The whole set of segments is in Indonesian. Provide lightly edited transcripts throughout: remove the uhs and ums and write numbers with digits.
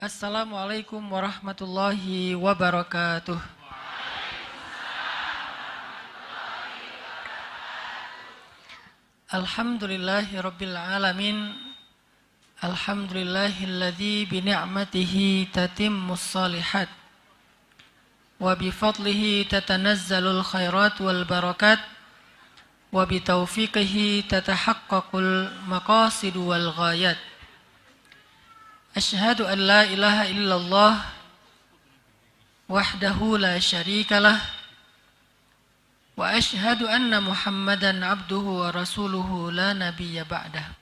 Assalamualaikum warahmatullahi wabarakatuh. Alhamdulillahi rabbil alamin. Alhamdulillahilladzi bi ni'matihi tatimmus shalihat wa bi fadlihi tatanazzalul khairat wal barakat wa bi taufiqihi tatahaqqaqul maqasid wal ghayat. Asyhadu an la ilaha illallah wahdahu la syarikalah wa asyhadu anna Muhammadan abduhu wa rasuluhu la nabiyya ba'dah.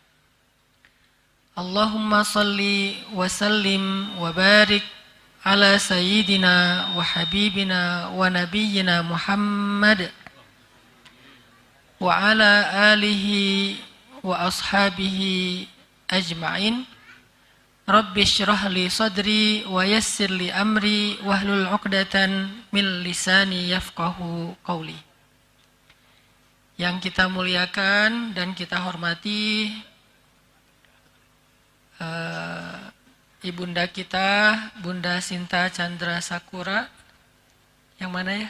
Allahumma salli wa sallim wa barik ala sayyidina wa habibina wa nabiyyina Muhammad wa ala alihi wa ashabihi ajma'in. Rabbi syrah li sadri wa yassir li amri wahlul 'uqdatan min lisani yafqahu qawli. Yang kita muliakan dan kita hormati ibunda kita, Bunda Sinta Chandra Sakura. Yang mana ya?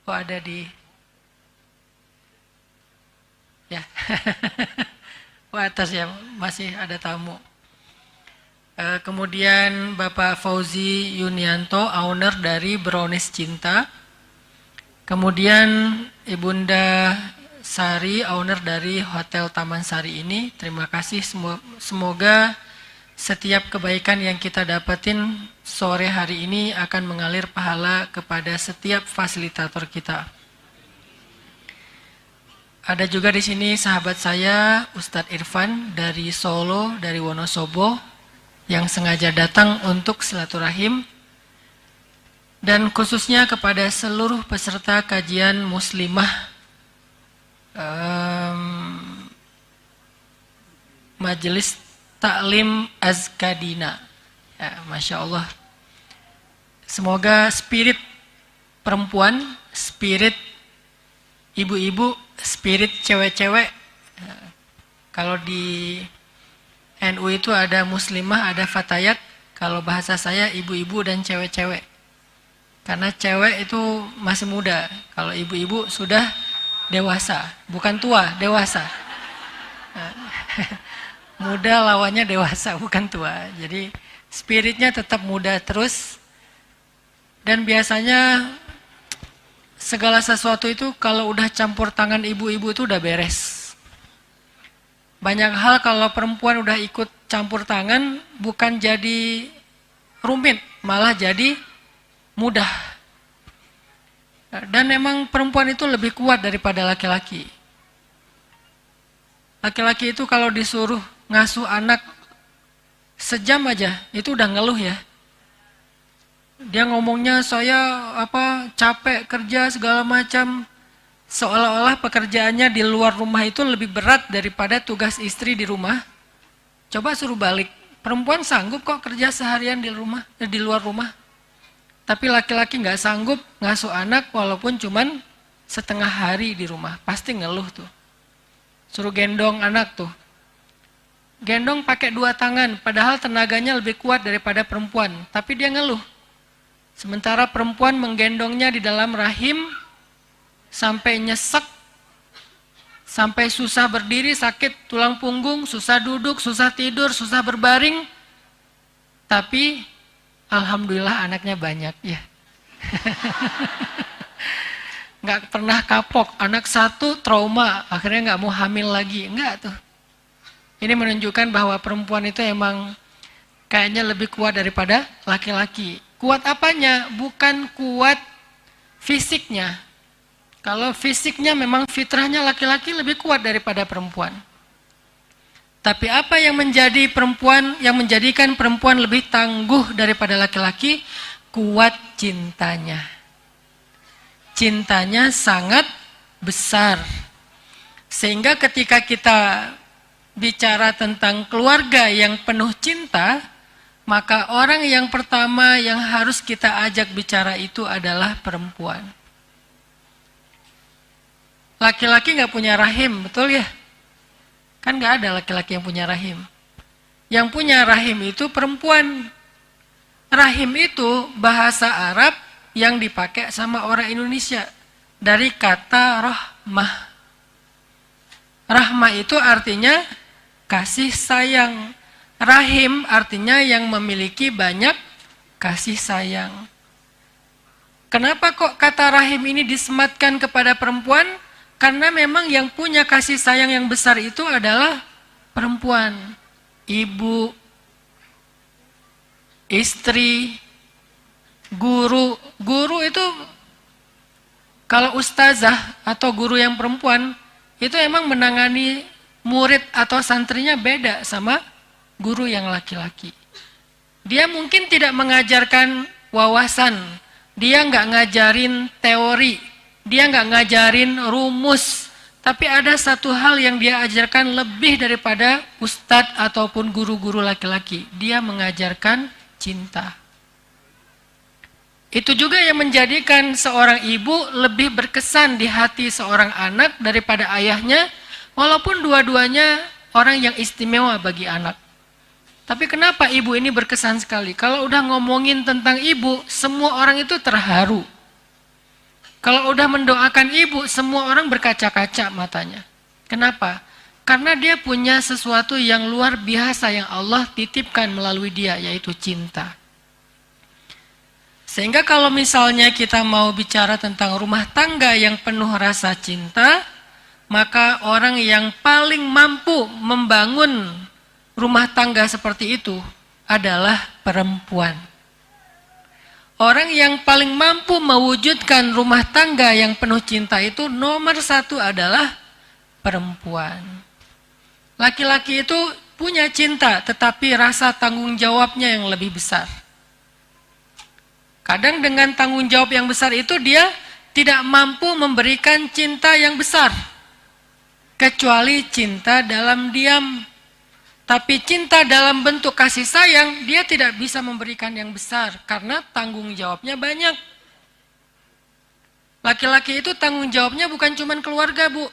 Oh, ada di ya. Oh, atas ya, masih ada tamu. Kemudian Bapak Fauzi Yunianto, owner dari Brownies Cinta. Kemudian Ibunda Sari, owner dari Hotel Taman Sari ini. Terima kasih, semoga setiap kebaikan yang kita dapetin sore hari ini akan mengalir pahala kepada setiap fasilitator kita. Ada juga di sini sahabat saya Ustadz Irfan dari Solo, dari Wonosobo, yang sengaja datang untuk silaturahim, dan khususnya kepada seluruh peserta kajian muslimah Majelis Taklim Azkadina. Ya, Masya Allah. Semoga spirit perempuan, spirit ibu-ibu, spirit cewek-cewek, kalau di NU itu ada muslimah, ada fatayat. Kalau bahasa saya ibu-ibu dan cewek-cewek. Karena cewek itu masih muda. Kalau ibu-ibu sudah dewasa. Bukan tua, dewasa. Muda lawannya dewasa, bukan tua. Jadi spiritnya tetap muda terus. Dan biasanya segala sesuatu itu kalau udah campur tangan ibu-ibu itu udah beres. Banyak hal kalau perempuan udah ikut campur tangan bukan jadi rumit, malah jadi mudah. Dan memang perempuan itu lebih kuat daripada laki-laki. Laki-laki itu kalau disuruh ngasuh anak sejam aja itu udah ngeluh ya. Dia ngomongnya saya capek kerja segala macam. Seolah-olah pekerjaannya di luar rumah itu lebih berat daripada tugas istri di rumah. Coba suruh balik. Perempuan sanggup kok kerja seharian di luar rumah. Tapi laki-laki nggak sanggup ngasuh anak walaupun cuman setengah hari di rumah. Pasti ngeluh tuh. Suruh gendong anak tuh. Gendong pakai 2 tangan, padahal tenaganya lebih kuat daripada perempuan. Tapi dia ngeluh. Sementara perempuan menggendongnya di dalam rahim, sampai nyesek, sampai susah berdiri, sakit tulang punggung, susah duduk, susah tidur, susah berbaring. Tapi alhamdulillah anaknya banyak ya. Nggak pernah kapok. Anak 1 trauma, akhirnya nggak mau hamil lagi. Enggak tuh. Ini menunjukkan bahwa perempuan itu emang kayaknya lebih kuat daripada laki-laki. Kuat apanya? Bukan kuat fisiknya. Kalau fisiknya memang fitrahnya laki-laki lebih kuat daripada perempuan. Tapi apa yang menjadikan perempuan lebih tangguh daripada laki-laki? Kuat cintanya. Cintanya sangat besar. Sehingga ketika kita bicara tentang keluarga yang penuh cinta, maka orang yang pertama yang harus kita ajak bicara itu adalah perempuan. Laki-laki nggak punya rahim, betul ya? Kan nggak ada laki-laki yang punya rahim. Yang punya rahim itu perempuan. Rahim itu bahasa Arab yang dipakai sama orang Indonesia. Dari kata rahmah. Rahmah itu artinya kasih sayang. Rahim artinya yang memiliki banyak kasih sayang. Kenapa kok kata rahim ini disematkan kepada perempuan? Karena memang yang punya kasih sayang yang besar itu adalah perempuan. Ibu, istri, guru. Guru itu kalau ustazah atau guru yang perempuan itu emang menangani murid atau santrinya beda sama guru yang laki-laki. Dia mungkin tidak mengajarkan wawasan, dia nggak ngajarin teori, dia nggak ngajarin rumus, tapi ada satu hal yang dia ajarkan lebih daripada ustadz ataupun guru-guru laki-laki. Dia mengajarkan cinta. Itu juga yang menjadikan seorang ibu lebih berkesan di hati seorang anak daripada ayahnya, walaupun dua-duanya orang yang istimewa bagi anak. Tapi kenapa ibu ini berkesan sekali? Kalau udah ngomongin tentang ibu, semua orang itu terharu. Kalau udah mendoakan ibu, semua orang berkaca-kaca matanya. Kenapa? Karena dia punya sesuatu yang luar biasa yang Allah titipkan melalui dia, yaitu cinta. Sehingga kalau misalnya kita mau bicara tentang rumah tangga yang penuh rasa cinta, maka orang yang paling mampu membangun rumah tangga seperti itu adalah perempuan. Orang yang paling mampu mewujudkan rumah tangga yang penuh cinta itu nomor satu adalah perempuan. Laki-laki itu punya cinta, tetapi rasa tanggung jawabnya yang lebih besar. Kadang dengan tanggung jawab yang besar itu dia tidak mampu memberikan cinta yang besar. Kecuali cinta dalam diam. Tapi cinta dalam bentuk kasih sayang, dia tidak bisa memberikan yang besar karena tanggung jawabnya banyak. Laki-laki itu tanggung jawabnya bukan cuma keluarga, Bu.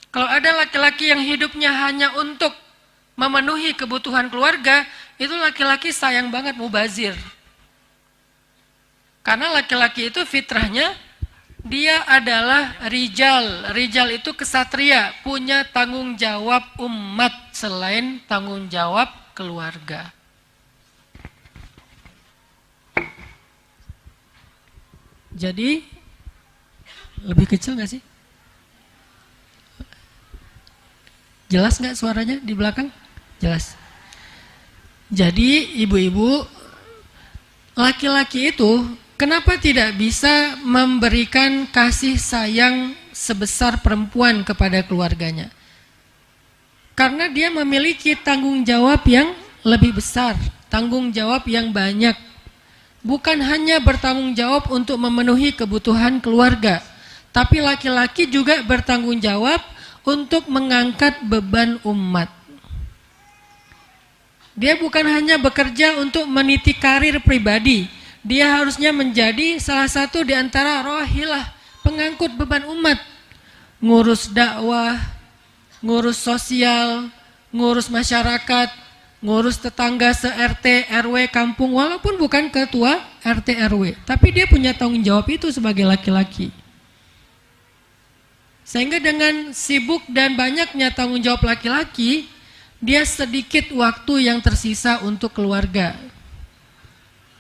Kalau ada laki-laki yang hidupnya hanya untuk memenuhi kebutuhan keluarga, itu laki-laki sayang banget mubazir. Karena laki-laki itu fitrahnya, dia adalah rijal. Rijal itu kesatria, punya tanggung jawab umat selain tanggung jawab keluarga. Jadi, lebih kecil nggak sih? Jelas nggak suaranya di belakang? Jelas. Jadi, ibu-ibu, laki-laki itu kenapa tidak bisa memberikan kasih sayang sebesar perempuan kepada keluarganya? Karena dia memiliki tanggung jawab yang lebih besar, tanggung jawab yang banyak. Bukan hanya bertanggung jawab untuk memenuhi kebutuhan keluarga, tapi laki-laki juga bertanggung jawab untuk mengangkat beban umat. Dia bukan hanya bekerja untuk meniti karir pribadi, dia harusnya menjadi salah satu di antara rohilah pengangkut beban umat. Ngurus dakwah, ngurus sosial, ngurus masyarakat, ngurus tetangga se-RT, RW, kampung, walaupun bukan ketua RT, RW. Tapi dia punya tanggung jawab itu sebagai laki-laki. Sehingga dengan sibuk dan banyaknya tanggung jawab laki-laki, dia sedikit waktu yang tersisa untuk keluarga.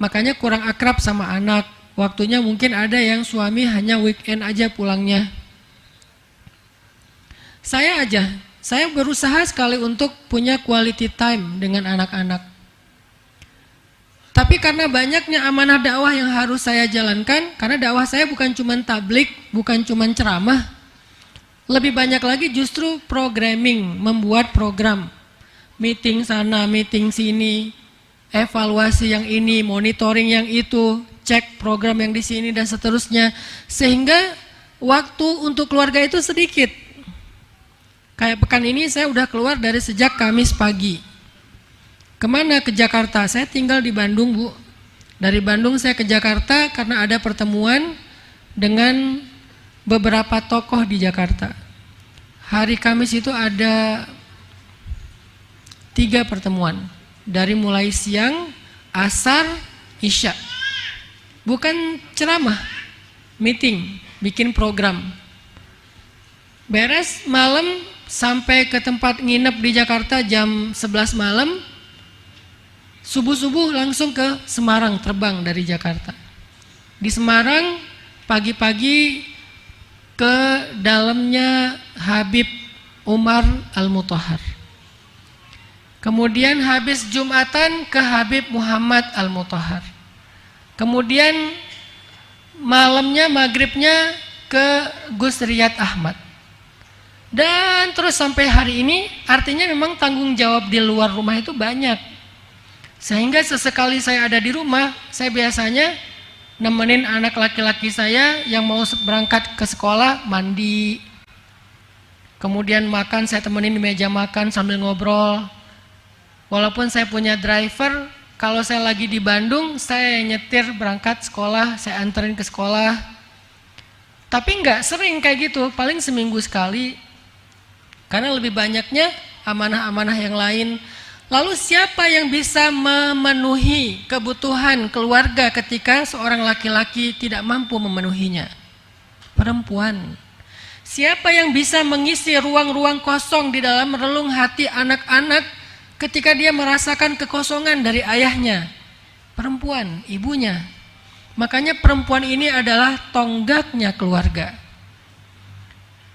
Makanya kurang akrab sama anak. Waktunya mungkin ada yang suami hanya weekend aja pulangnya. Saya berusaha sekali untuk punya quality time dengan anak-anak. Tapi karena banyaknya amanah dakwah yang harus saya jalankan, karena dakwah saya bukan cuma tablik, bukan cuma ceramah. Lebih banyak lagi justru programming, membuat program. Meeting sana, meeting sini, evaluasi yang ini, monitoring yang itu, cek program yang di sini dan seterusnya, sehingga waktu untuk keluarga itu sedikit. Kayak pekan ini saya udah keluar dari sejak Kamis pagi. Kemana? Ke Jakarta. Saya tinggal di Bandung, Bu. Dari Bandung saya ke Jakarta karena ada pertemuan dengan beberapa tokoh di Jakarta. Hari Kamis itu ada 3 pertemuan. Dari mulai siang, asar, isya. Bukan ceramah, meeting, bikin program. Beres malam sampai ke tempat nginep di Jakarta jam 11 malam. Subuh-subuh langsung ke Semarang, terbang dari Jakarta. Di Semarang pagi-pagi ke dalamnya Habib Umar Al-Mutahhar. Kemudian habis Jumatan ke Habib Muhammad Al-Mutahhar. Kemudian malamnya, maghribnya ke Gus Riyad Ahmad. Dan terus sampai hari ini, artinya memang tanggung jawab di luar rumah itu banyak. Sehingga sesekali saya ada di rumah, saya biasanya nemenin anak laki-laki saya yang mau berangkat ke sekolah, mandi. Kemudian makan, saya temenin di meja makan sambil ngobrol. Walaupun saya punya driver, kalau saya lagi di Bandung, saya nyetir berangkat sekolah, saya anterin ke sekolah. Tapi nggak sering kayak gitu, paling seminggu sekali. Karena lebih banyaknya amanah-amanah yang lain. Lalu siapa yang bisa memenuhi kebutuhan keluarga ketika seorang laki-laki tidak mampu memenuhinya? Perempuan. Siapa yang bisa mengisi ruang-ruang kosong di dalam relung hati anak-anak ketika dia merasakan kekosongan dari ayahnya? Perempuan, ibunya. Makanya perempuan ini adalah tonggaknya keluarga.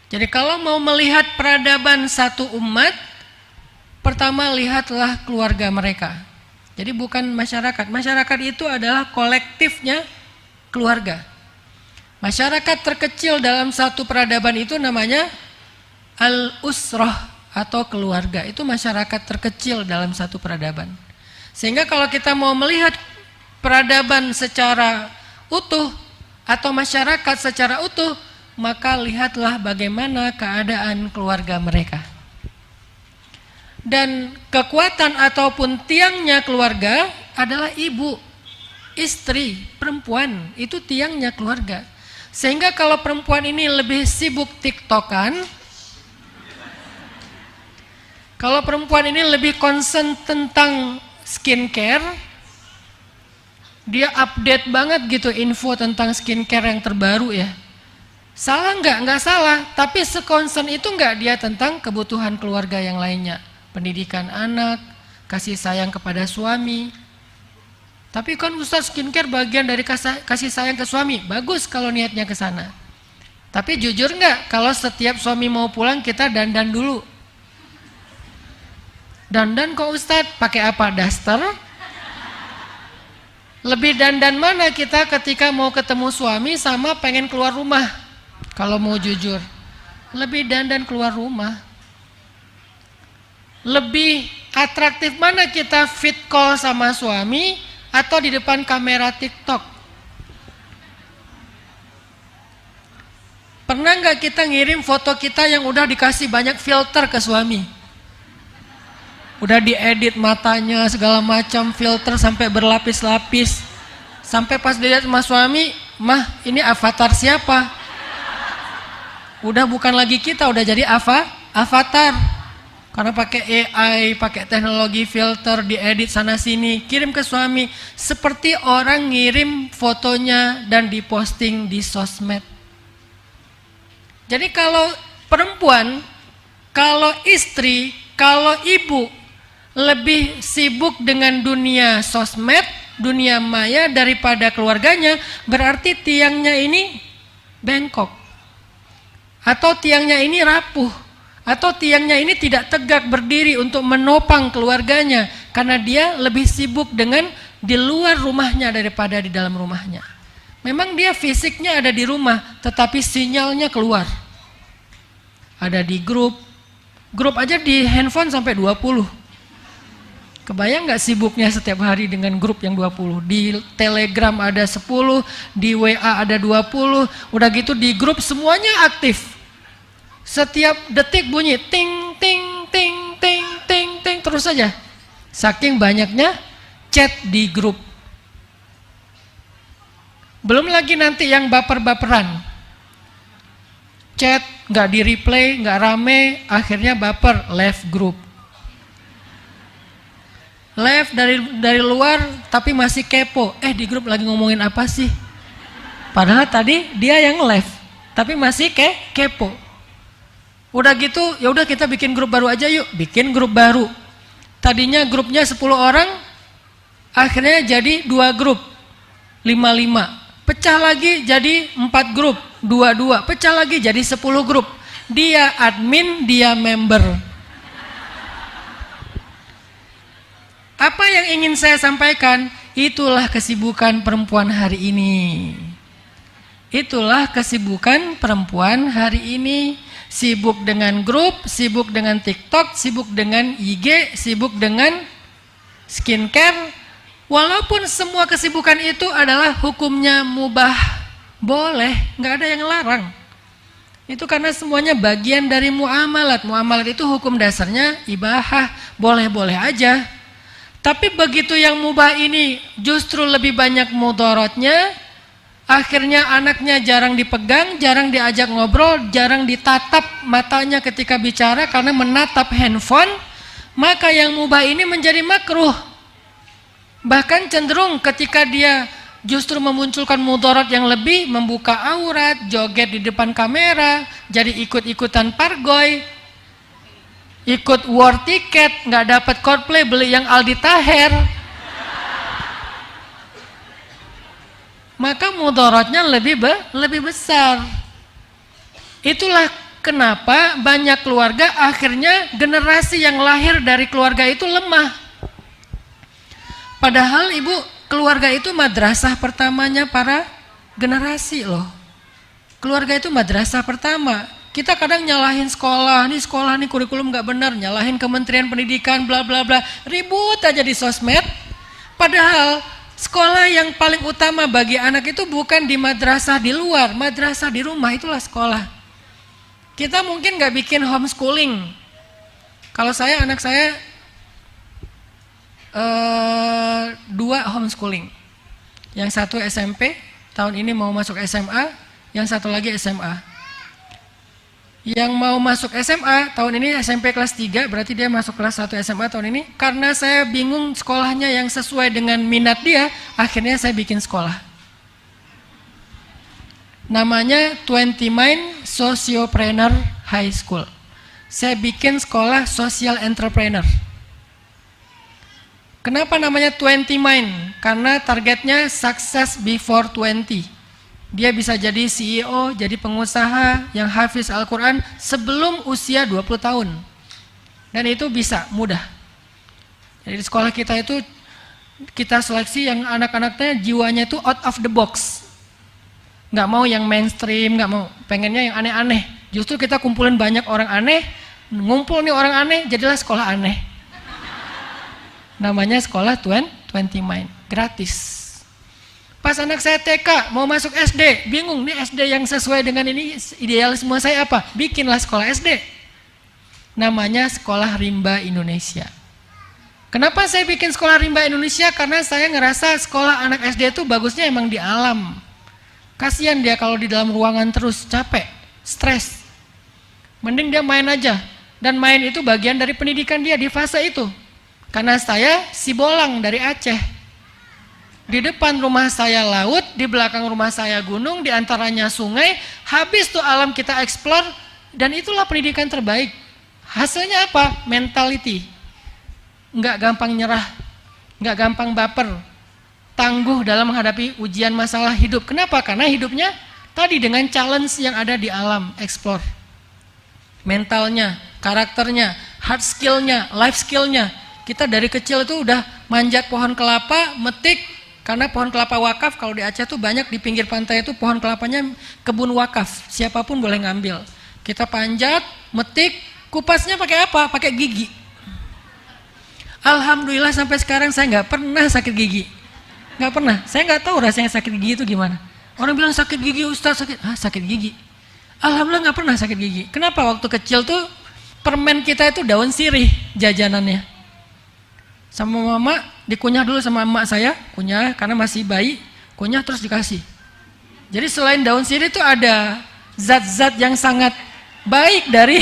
Jadi kalau mau melihat peradaban satu umat, pertama lihatlah keluarga mereka. Jadi bukan masyarakat. Masyarakat itu adalah kolektifnya keluarga. Masyarakat terkecil dalam satu peradaban itu namanya al-usrah atau keluarga. Itu masyarakat terkecil dalam satu peradaban. Sehingga kalau kita mau melihat peradaban secara utuh atau masyarakat secara utuh, maka lihatlah bagaimana keadaan keluarga mereka. Dan kekuatan ataupun tiangnya keluarga adalah ibu, istri, perempuan. Itu tiangnya keluarga. Sehingga kalau perempuan ini lebih sibuk TikTokan, kalau perempuan ini lebih concern tentang skincare, dia update banget gitu info tentang skincare yang terbaru ya. Salah nggak? Nggak salah. Tapi sekonsen itu nggak dia tentang kebutuhan keluarga yang lainnya. Pendidikan anak, kasih sayang kepada suami. Tapi kan Ustaz, skincare bagian dari kasih sayang ke suami. Bagus kalau niatnya ke sana. Tapi jujur nggak kalau setiap suami mau pulang kita dandan dulu? Dandan kok Ustaz? Pakai apa? Daster? Lebih dandan mana kita ketika mau ketemu suami sama pengen keluar rumah? Kalau mau jujur, lebih dandan keluar rumah. Lebih atraktif mana kita fit call sama suami atau di depan kamera TikTok? Pernah nggak kita ngirim foto kita yang udah dikasih banyak filter ke suami? Udah diedit matanya segala macam, filter sampai berlapis-lapis. Sampai pas dilihat sama suami, mah ini avatar siapa? Udah bukan lagi kita, udah jadi avatar. Karena pakai AI, pakai teknologi filter, diedit sana sini, kirim ke suami. Seperti orang ngirim fotonya dan diposting di sosmed. Jadi kalau perempuan, kalau istri, kalau ibu lebih sibuk dengan dunia sosmed, dunia maya daripada keluarganya, berarti tiangnya ini bengkok. Atau tiangnya ini rapuh, atau tiangnya ini tidak tegak berdiri untuk menopang keluarganya, karena dia lebih sibuk dengan di luar rumahnya daripada di dalam rumahnya. Memang dia fisiknya ada di rumah, tetapi sinyalnya keluar. Ada di grup aja di handphone sampai 20. Kebayang nggak sibuknya setiap hari dengan grup yang 20? Di Telegram ada 10, di WA ada 20, udah gitu di grup semuanya aktif. Setiap detik bunyi ting ting ting ting ting ting terus saja. Saking banyaknya chat di grup. Belum lagi nanti yang baper-baperan. Chat nggak di replay, nggak rame, akhirnya baper, left group. Live dari luar tapi masih kepo. Di grup lagi ngomongin apa sih? Padahal tadi dia yang live tapi masih kepo. Udah gitu, ya udah kita bikin grup baru aja yuk. Bikin grup baru. Tadinya grupnya 10 orang, akhirnya jadi 2 grup. 5-5. Pecah lagi jadi 4 grup. 2-2. Pecah lagi jadi 10 grup. Dia admin, dia member. Apa yang ingin saya sampaikan? Itulah kesibukan perempuan hari ini. Itulah kesibukan perempuan hari ini. Sibuk dengan grup, sibuk dengan TikTok, sibuk dengan IG, sibuk dengan skincare. Walaupun semua kesibukan itu adalah hukumnya mubah, boleh, nggak ada yang larang. Itu karena semuanya bagian dari muamalat. Muamalat itu hukum dasarnya ibahah, boleh-boleh aja. Tapi begitu yang mubah ini justru lebih banyak mudaratnya, akhirnya anaknya jarang dipegang, jarang diajak ngobrol, jarang ditatap matanya ketika bicara karena menatap handphone, maka yang mubah ini menjadi makruh. Bahkan cenderung ketika dia justru memunculkan mudarat yang lebih, membuka aurat, joget di depan kamera, jadi ikut-ikutan pargoy, ikut war tiket, nggak dapat Coldplay, beli yang Aldi Taher, maka mudaratnya lebih besar. Itulah kenapa banyak keluarga akhirnya generasi yang lahir dari keluarga itu lemah. Padahal ibu, keluarga itu madrasah pertamanya para generasi loh. Keluarga itu madrasah pertama. Kita kadang nyalahin sekolah nih kurikulum nggak benar, nyalahin Kementerian Pendidikan, bla bla bla, ribut aja di sosmed. Padahal sekolah yang paling utama bagi anak itu bukan di madrasah di luar, madrasah di rumah, itulah sekolah. Kita mungkin nggak bikin homeschooling. Kalau anak saya 2 homeschooling, yang satu SMP, tahun ini mau masuk SMA, yang satu lagi SMA. Yang mau masuk SMA tahun ini SMP kelas 3, berarti dia masuk kelas 1 SMA tahun ini. Karena saya bingung sekolahnya yang sesuai dengan minat dia, akhirnya saya bikin sekolah. Namanya 20 Mind Sociopreneur High School. Saya bikin sekolah social entrepreneur. Kenapa namanya 20 Mind? Karena targetnya success before 20. Dia bisa jadi CEO, jadi pengusaha yang hafiz Al-Quran sebelum usia 20 tahun. Dan itu bisa, mudah. Jadi di sekolah kita itu, kita seleksi yang anak-anaknya jiwanya itu out of the box. Nggak mau yang mainstream, nggak mau, pengennya yang aneh-aneh. Justru kita kumpulin banyak orang aneh, ngumpul nih orang aneh, jadilah sekolah aneh. Namanya sekolah 20 Mind, gratis. Pas anak saya TK mau masuk SD, bingung nih SD yang sesuai dengan ini idealisme saya apa? Bikinlah sekolah SD. Namanya Sekolah Rimba Indonesia. Kenapa saya bikin Sekolah Rimba Indonesia? Karena saya ngerasa sekolah anak SD itu bagusnya emang di alam. Kasihan dia kalau di dalam ruangan terus, capek, stres. Mending dia main aja. Dan main itu bagian dari pendidikan dia di fase itu. Karena saya si Bolang dari Aceh. Di depan rumah saya laut, di belakang rumah saya gunung, di antaranya sungai. Habis tuh alam kita explore, dan itulah pendidikan terbaik. Hasilnya apa? Mentality. Nggak gampang nyerah, nggak gampang baper, tangguh dalam menghadapi ujian masalah hidup. Kenapa? Karena hidupnya tadi dengan challenge yang ada di alam, explore. Mentalnya, karakternya, hard skillnya, life skillnya. Kita dari kecil itu udah manjat pohon kelapa, metik. Karena pohon kelapa wakaf, kalau di Aceh tuh banyak di pinggir pantai itu pohon kelapanya kebun wakaf, siapapun boleh ngambil. Kita panjat, metik, kupasnya pakai apa? Pakai gigi. Alhamdulillah sampai sekarang saya nggak pernah sakit gigi, nggak pernah. Saya nggak tahu rasanya sakit gigi itu gimana. Orang bilang sakit gigi Ustaz, sakit gigi. Alhamdulillah nggak pernah sakit gigi. Kenapa? Waktu kecil tuh permen kita itu daun sirih jajanannya. Sama mama dikunyah dulu sama emak saya, kunyah karena masih bayi, kunyah terus dikasih. Jadi selain daun sirih itu ada zat-zat yang sangat baik dari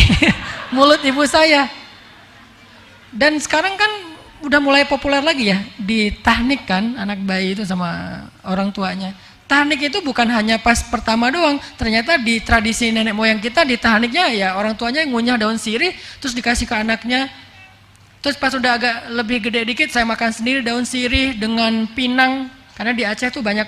mulut ibu saya. Dan sekarang kan udah mulai populer lagi ya di tahnik kan, anak bayi itu sama orang tuanya. Tahnik itu bukan hanya pas pertama doang, ternyata di tradisi nenek moyang kita di tahniknya ya orang tuanya ngunyah daun sirih terus dikasih ke anaknya. Terus pas udah agak lebih gede dikit saya makan sendiri daun sirih dengan pinang, karena di Aceh tuh banyak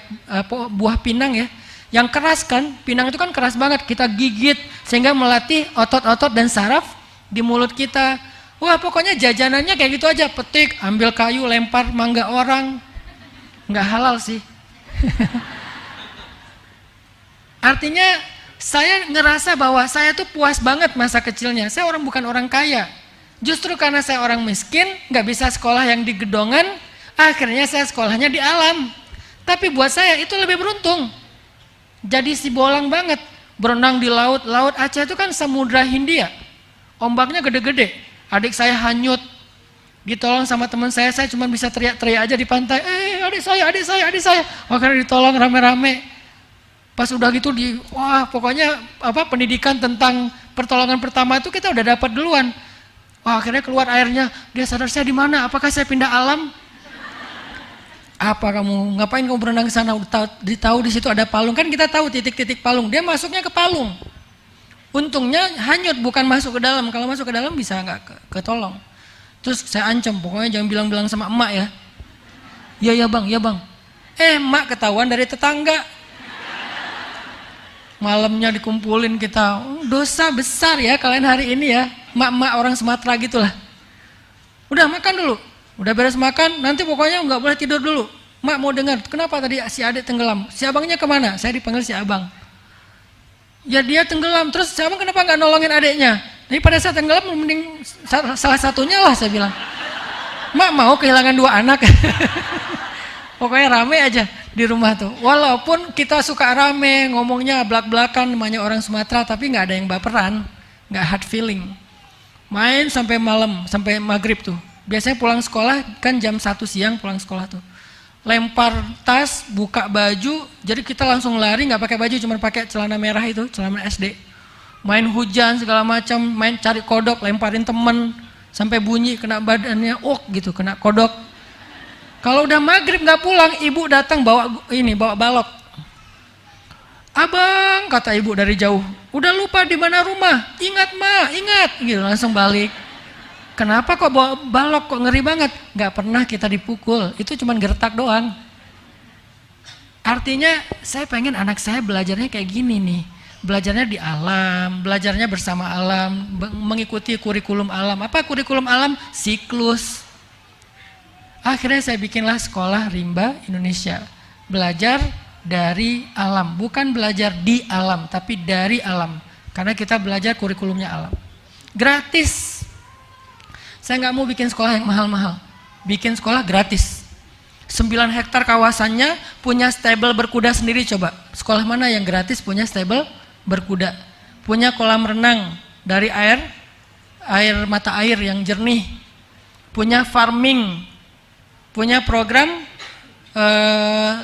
buah pinang ya. Yang keras kan, pinang itu kan keras banget, kita gigit sehingga melatih otot-otot dan saraf di mulut kita. Wah pokoknya jajanannya kayak gitu aja, petik, ambil kayu, lempar mangga orang. Nggak halal sih. Artinya saya ngerasa bahwa saya tuh puas banget masa kecilnya. Saya bukan orang kaya. Justru karena saya orang miskin, nggak bisa sekolah yang di gedongan, akhirnya saya sekolahnya di alam. Tapi buat saya itu lebih beruntung. Jadi si bolang banget, berenang di laut. Laut Aceh itu kan Samudra Hindia. Ombaknya gede-gede. Adik saya hanyut. Ditolong sama teman saya cuma bisa teriak-teriak aja di pantai. Adik saya. Akhirnya ditolong rame-rame. Pas udah gitu wah pokoknya pendidikan tentang pertolongan pertama itu kita udah dapat duluan. Wah akhirnya keluar airnya, dia sadar saya di mana? Apakah saya pindah alam? Apa kamu? Ngapain kamu berenang ke sana? Tahu di situ ada palung, kan kita tahu titik-titik palung. Dia masuknya ke palung. Untungnya hanyut, bukan masuk ke dalam. Kalau masuk ke dalam bisa nggak ketolong. Terus saya ancam, pokoknya jangan bilang-bilang sama emak ya. Ya bang. Emak ketahuan dari tetangga. Malamnya dikumpulin kita, dosa besar ya kalian hari ini ya, mak-mak orang Sumatera gitulah. Udah makan dulu, udah beres makan, nanti pokoknya nggak boleh tidur dulu. Mak mau dengar, kenapa tadi si adik tenggelam? Si abangnya kemana? Saya dipanggil si abang. Ya dia tenggelam, terus si abang kenapa nggak nolongin adiknya? Jadi pada saat tenggelam, mending salah satunya lah saya bilang. Mak mau kehilangan 2 anak. Pokoknya rame aja di rumah tuh. Walaupun kita suka rame, ngomongnya belak-belakan, namanya orang Sumatera, tapi nggak ada yang baperan, nggak hard feeling. Main sampai malam, sampai maghrib tuh. Biasanya pulang sekolah kan jam 1 siang pulang sekolah tuh. Lempar tas, buka baju, jadi kita langsung lari, nggak pakai baju, cuma pakai celana merah itu, celana SD. Main hujan segala macam, main cari kodok, lemparin temen, sampai bunyi kena badannya, gitu, kena kodok. Kalau udah maghrib nggak pulang, ibu datang bawa balok. Abang, kata ibu dari jauh, udah lupa di mana rumah? Ingat ma, ingat, gitu langsung balik. Kenapa kok bawa balok, kok ngeri banget? Nggak pernah kita dipukul, itu cuma gertak doang. Artinya saya pengen anak saya belajarnya kayak gini nih, belajarnya di alam, belajarnya bersama alam, mengikuti kurikulum alam. Apa kurikulum alam? Siklus. Akhirnya saya bikinlah sekolah rimba Indonesia. Belajar dari alam, bukan belajar di alam, tapi dari alam. Karena kita belajar kurikulumnya alam. Gratis. Saya nggak mau bikin sekolah yang mahal-mahal. Bikin sekolah gratis. 9 hektar kawasannya punya stable berkuda sendiri coba. Sekolah mana yang gratis punya stable berkuda? Punya kolam renang dari air mata air yang jernih. Punya farming. Punya program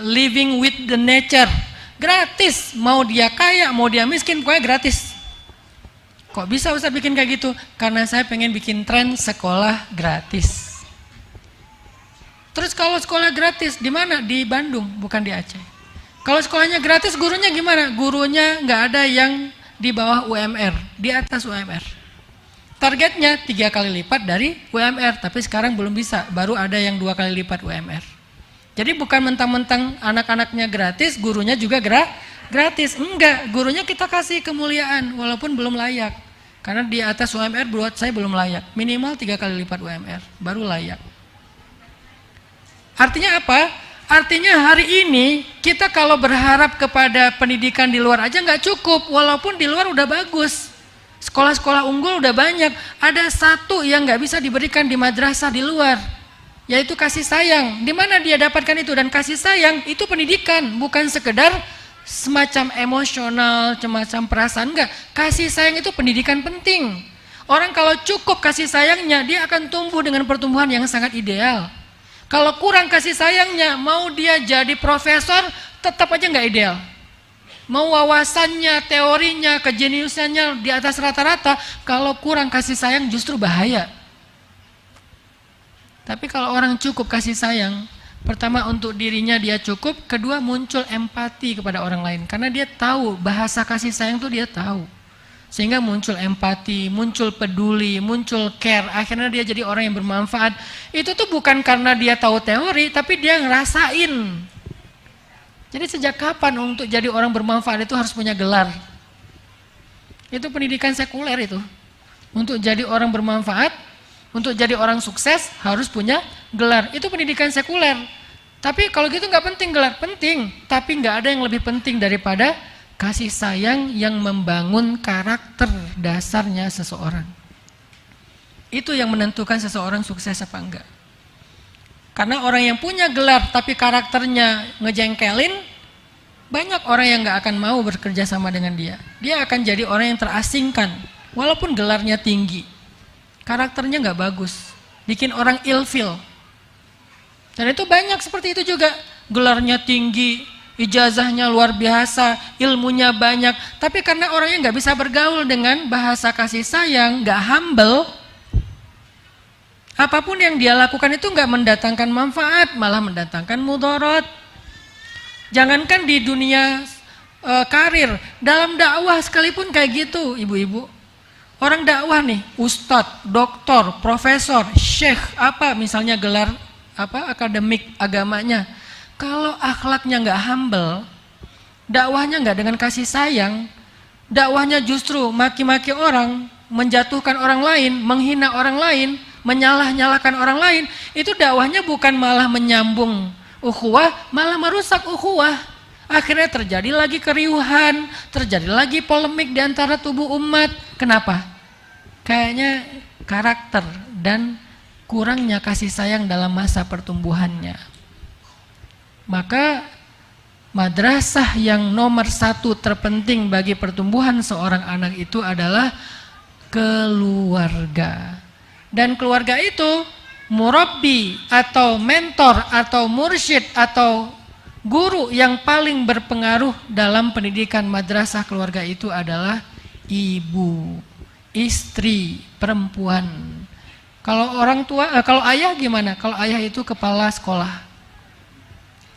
living with the nature, gratis. Mau dia kaya, mau dia miskin, pokoknya gratis. Kok bisa Ustaz bikin kayak gitu? Karena saya pengen bikin tren sekolah gratis. Terus kalau sekolah gratis di mana? Di Bandung, bukan di Aceh. Kalau sekolahnya gratis, gurunya gimana? Gurunya nggak ada yang di bawah UMR, di atas UMR. Targetnya 3 kali lipat dari UMR, tapi sekarang belum bisa, baru ada yang 2 kali lipat UMR. Jadi bukan mentang-mentang anak-anaknya gratis, gurunya juga gratis. Enggak, gurunya kita kasih kemuliaan walaupun belum layak. Karena di atas UMR buat saya belum layak, minimal 3 kali lipat UMR, baru layak. Artinya apa? Artinya hari ini kita kalau berharap kepada pendidikan di luar aja nggak cukup, walaupun di luar udah bagus. Sekolah-sekolah unggul udah banyak. Ada satu yang nggak bisa diberikan di madrasah di luar, yaitu kasih sayang. Di mana dia dapatkan itu? Dan kasih sayang itu pendidikan, bukan sekedar semacam emosional, semacam perasaan, enggak. Kasih sayang itu pendidikan penting. Orang kalau cukup kasih sayangnya, dia akan tumbuh dengan pertumbuhan yang sangat ideal. Kalau kurang kasih sayangnya, mau dia jadi profesor, tetap aja nggak ideal. Mau wawasannya, teorinya, kejeniusannya di atas rata-rata, kalau kurang kasih sayang justru bahaya. Tapi kalau orang cukup kasih sayang, pertama untuk dirinya dia cukup, kedua muncul empati kepada orang lain. Karena dia tahu bahasa kasih sayang itu dia tahu. Sehingga muncul empati, muncul peduli, muncul care. Akhirnya dia jadi orang yang bermanfaat. Itu tuh bukan karena dia tahu teori, tapi dia ngerasain. Jadi sejak kapan untuk jadi orang bermanfaat itu harus punya gelar? Itu pendidikan sekuler itu. Untuk jadi orang bermanfaat, untuk jadi orang sukses harus punya gelar. Itu pendidikan sekuler. Tapi kalau gitu nggak penting gelar, penting. Tapi nggak ada yang lebih penting daripada kasih sayang yang membangun karakter dasarnya seseorang. Itu yang menentukan seseorang sukses apa enggak. Karena orang yang punya gelar tapi karakternya ngejengkelin, banyak orang yang nggak akan mau bekerja sama dengan dia. Dia akan jadi orang yang terasingkan, walaupun gelarnya tinggi. Karakternya nggak bagus, bikin orang ilfil. Dan itu banyak seperti itu juga. Gelarnya tinggi, ijazahnya luar biasa, ilmunya banyak. Tapi karena orangnya nggak bisa bergaul dengan bahasa kasih sayang, nggak humble, apapun yang dia lakukan itu nggak mendatangkan manfaat, malah mendatangkan mudarat. Jangankan di dunia karir, dalam dakwah sekalipun kayak gitu, ibu-ibu. Orang dakwah nih, ustadz, doktor, profesor, syekh, apa misalnya gelar apa akademik agamanya. Kalau akhlaknya nggak humble, dakwahnya nggak dengan kasih sayang, dakwahnya justru maki-maki orang, menjatuhkan orang lain, menghina orang lain, menyalah-nyalahkan orang lain, itu dakwahnya bukan malah menyambung ukhuwah, malah merusak ukhuwah. Akhirnya terjadi lagi keriuhan, terjadi lagi polemik di antara tubuh umat. Kenapa? Kayaknya karakter dan kurangnya kasih sayang dalam masa pertumbuhannya. Maka madrasah yang nomor satu terpenting bagi pertumbuhan seorang anak itu adalah keluarga. Dan keluarga itu murabbi atau mentor atau mursyid atau guru yang paling berpengaruh dalam pendidikan madrasah keluarga itu adalah ibu, istri, perempuan. Kalau orang tua, kalau ayah gimana? Kalau ayah itu kepala sekolah.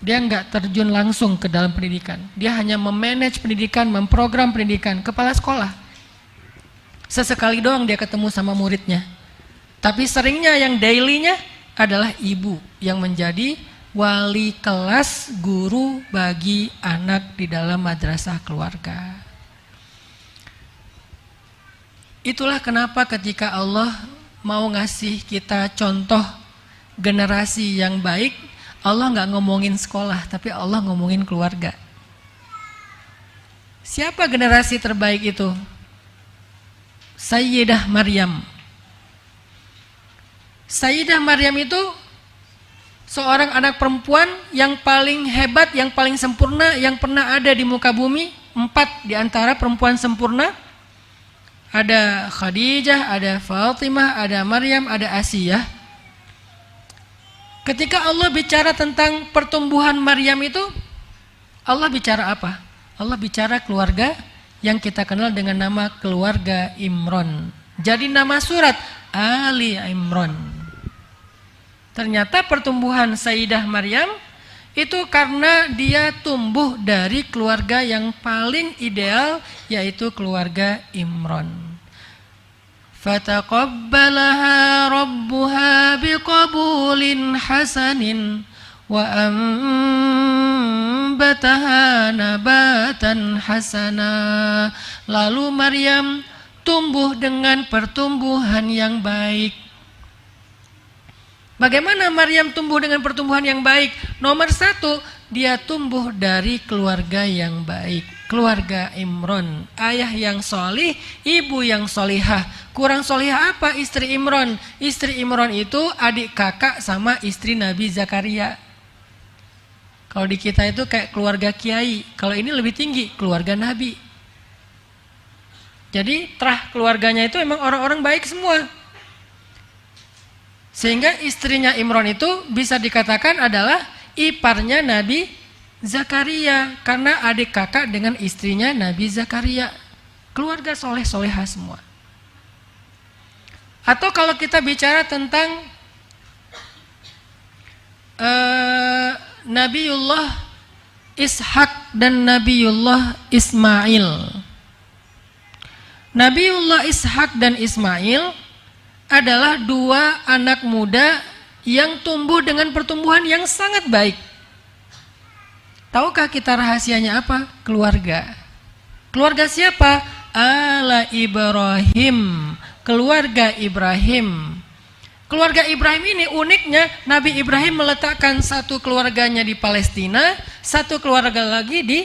Dia nggak terjun langsung ke dalam pendidikan. Dia hanya memanage pendidikan, memprogram pendidikan, kepala sekolah. Sesekali doang dia ketemu sama muridnya. Tapi seringnya yang dailynya adalah ibu yang menjadi wali kelas guru bagi anak di dalam madrasah keluarga. Itulah kenapa ketika Allah mau ngasih kita contoh generasi yang baik, Allah nggak ngomongin sekolah, tapi Allah ngomongin keluarga. Siapa generasi terbaik itu? Sayyidah Maryam. Sayyidah Maryam itu seorang anak perempuan yang paling hebat, yang paling sempurna, yang pernah ada di muka bumi. 4 di antara perempuan sempurna. Ada Khadijah, ada Fatimah, ada Maryam, ada Asiyah. Ketika Allah bicara tentang pertumbuhan Maryam itu, Allah bicara apa? Allah bicara keluarga yang kita kenal dengan nama keluarga Imron. Jadi nama surat Ali Imron. Ternyata pertumbuhan Sayyidah Maryam itu karena dia tumbuh dari keluarga yang paling ideal, yaitu keluarga Imron. Fataqabbalaha rabbuha biqabulin hasanin wa ambataha nabatan hasana. Lalu Maryam tumbuh dengan pertumbuhan yang baik. Bagaimana Maryam tumbuh dengan pertumbuhan yang baik? Nomor 1, dia tumbuh dari keluarga yang baik. Keluarga Imron, ayah yang solih, ibu yang solihah. Kurang solihah apa istri Imron? Istri Imron itu adik kakak sama istri Nabi Zakaria. Kalau di kita itu kayak keluarga kiai. Kalau ini lebih tinggi, keluarga Nabi. Jadi terah keluarganya itu emang orang-orang baik semua. Sehingga istrinya Imron itu bisa dikatakan adalah iparnya Nabi Zakaria, karena adik kakak dengan istrinya Nabi Zakaria. Keluarga soleh-solehah semua. Atau kalau kita bicara tentang Nabiullah Ishak dan Nabiullah Ismail. Nabiullah Ishak dan Ismail adalah dua anak muda yang tumbuh dengan pertumbuhan yang sangat baik. Tahukah kita rahasianya apa? Keluarga. Keluarga siapa? Ala Ibrahim. Keluarga Ibrahim. Keluarga Ibrahim ini uniknya, Nabi Ibrahim meletakkan satu keluarganya di Palestina, satu keluarga lagi di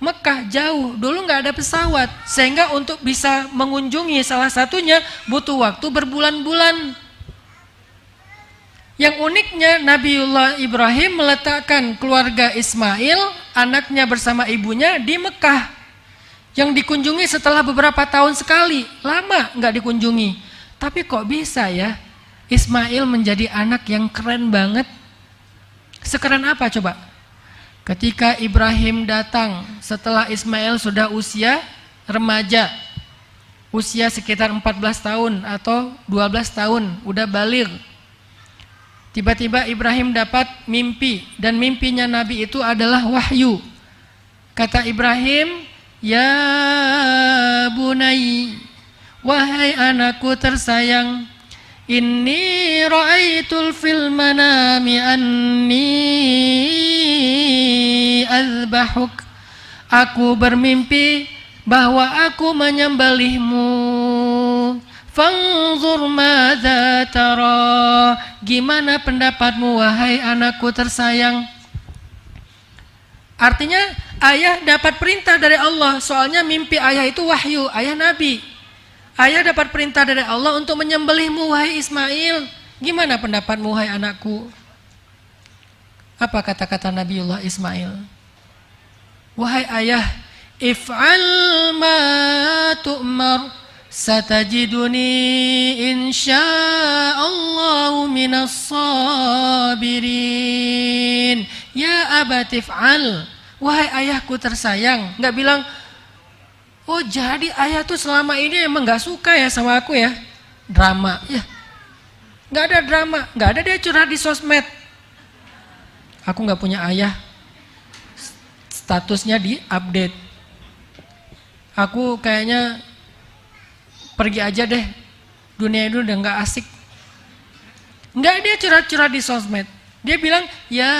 Mekah, jauh. Dulu nggak ada pesawat, sehingga untuk bisa mengunjungi salah satunya butuh waktu berbulan-bulan. Yang uniknya, Nabiullah Ibrahim meletakkan keluarga Ismail, anaknya bersama ibunya di Mekah, yang dikunjungi setelah beberapa tahun sekali. Lama nggak dikunjungi. Tapi kok bisa ya Ismail menjadi anak yang keren banget? Sekeren apa coba? Ketika Ibrahim datang setelah Ismail sudah usia remaja, usia sekitar 14 tahun atau 12 tahun, udah baligh. Tiba-tiba Ibrahim dapat mimpi, dan mimpinya Nabi itu adalah wahyu. Kata Ibrahim, "Ya bunai, wahai anakku tersayang, inni ra'aitul fil manami anni azbahuk." Aku bermimpi bahwa aku menyembelihmu. Fanzur madza tara. Gimana pendapatmu wahai anakku tersayang? Artinya ayah dapat perintah dari Allah. Soalnya mimpi ayah itu wahyu, ayah Nabi. Ayah dapat perintah dari Allah untuk menyembelihmu wahai Ismail. Gimana pendapatmu wahai anakku? Apa kata-kata Nabiullah Ismail? Wahai ayah, if'al ma tu'mar, satajiduni insya'allahu minas sabirin. Ya abati if'al. Wahai ayahku tersayang. Nggak bilang, oh jadi ayah tuh selama ini emang gak suka ya sama aku ya. Drama ya. Gak ada drama. Gak ada dia curhat di sosmed. Aku gak punya ayah. Statusnya di update. Aku kayaknya pergi aja deh. Dunia itu udah gak asik. Gak, dia curhat-curhat di sosmed. Dia bilang, ya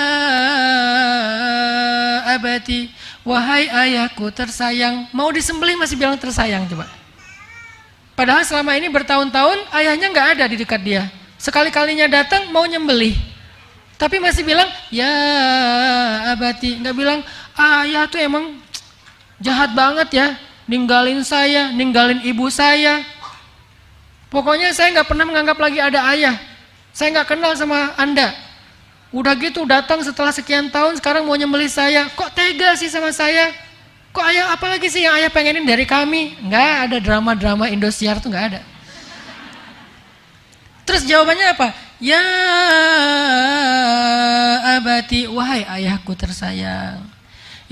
abati, wahai ayahku tersayang. Mau disembelih masih bilang tersayang coba. Padahal selama ini bertahun-tahun ayahnya nggak ada di dekat dia. Sekali-kalinya datang mau nyembelih, tapi masih bilang ya abati. Nggak bilang ayah tuh emang jahat banget ya, ninggalin saya, ninggalin ibu saya. Pokoknya saya nggak pernah menganggap lagi ada ayah. Saya nggak kenal sama Anda. Udah gitu datang setelah sekian tahun, sekarang mau nyembelih saya. Kok tega sih sama saya? Kok ayah, apalagi sih yang ayah pengenin dari kami? Nggak ada drama-drama Indosiar tuh nggak ada. Terus jawabannya apa? Ya abati, wahai ayahku tersayang.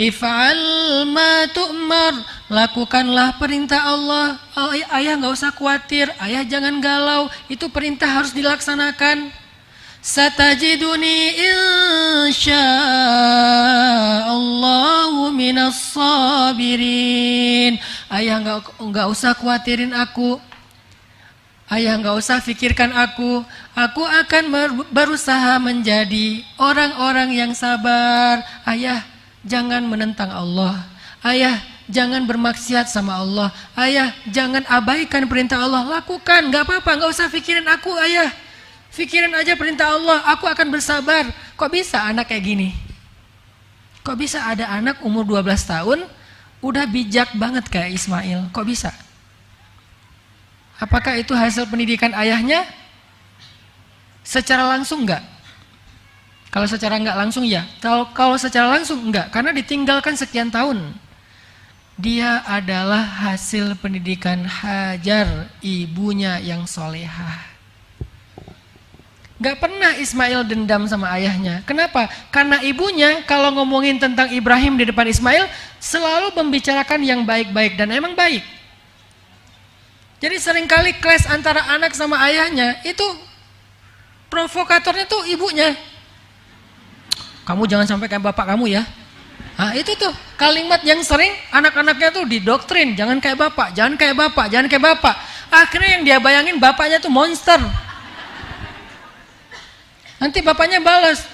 If'al ma tu'mar, lakukanlah perintah Allah. Oh, ayah nggak usah khawatir, ayah jangan galau, itu perintah harus dilaksanakan. Satajiduni insya'allahu minas sabirin. Ayah enggak usah khawatirin aku. Ayah enggak usah pikirkan aku. Aku akan berusaha menjadi orang-orang yang sabar. Ayah, jangan menentang Allah. Ayah, jangan bermaksiat sama Allah. Ayah, jangan abaikan perintah Allah. Lakukan, enggak apa-apa, enggak usah pikirin aku, ayah. Pikirin aja perintah Allah, aku akan bersabar. Kok bisa anak kayak gini? Kok bisa ada anak umur 12 tahun udah bijak banget kayak Ismail? Kok bisa? Apakah itu hasil pendidikan ayahnya? Secara langsung enggak? Kalau secara enggak langsung ya. Kalau secara langsung enggak, karena ditinggalkan sekian tahun. Dia adalah hasil pendidikan Hajar, ibunya yang solehah. Gak pernah Ismail dendam sama ayahnya. Kenapa? Karena ibunya kalau ngomongin tentang Ibrahim di depan Ismail selalu membicarakan yang baik-baik, dan emang baik. Jadi seringkali clash antara anak sama ayahnya itu provokatornya tuh ibunya. Kamu jangan sampai kayak bapak kamu ya. Nah, itu tuh kalimat yang sering anak-anaknya tuh didoktrin, jangan kayak bapak, jangan kayak bapak, jangan kayak bapak. Akhirnya yang dia bayangin bapaknya tuh monster. Nanti bapaknya balas,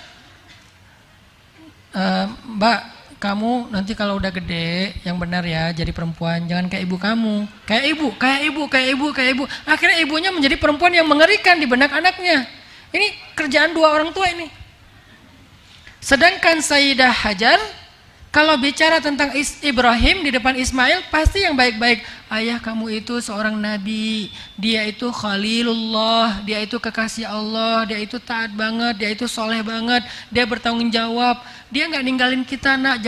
Mbak, kamu nanti kalau udah gede yang benar ya jadi perempuan, jangan kayak ibu kamu. Kayak ibu, kayak ibu, kayak ibu, kayak ibu. Akhirnya ibunya menjadi perempuan yang mengerikan di benak anaknya. Ini kerjaan dua orang tua ini. Sedangkan Sayyidah Hajar kalau bicara tentang Ibrahim di depan Ismail, pasti yang baik-baik. Ayah kamu itu seorang nabi, dia itu khalilullah, dia itu kekasih Allah, dia itu taat banget, dia itu soleh banget, dia bertanggung jawab, dia nggak ninggalin kita nak,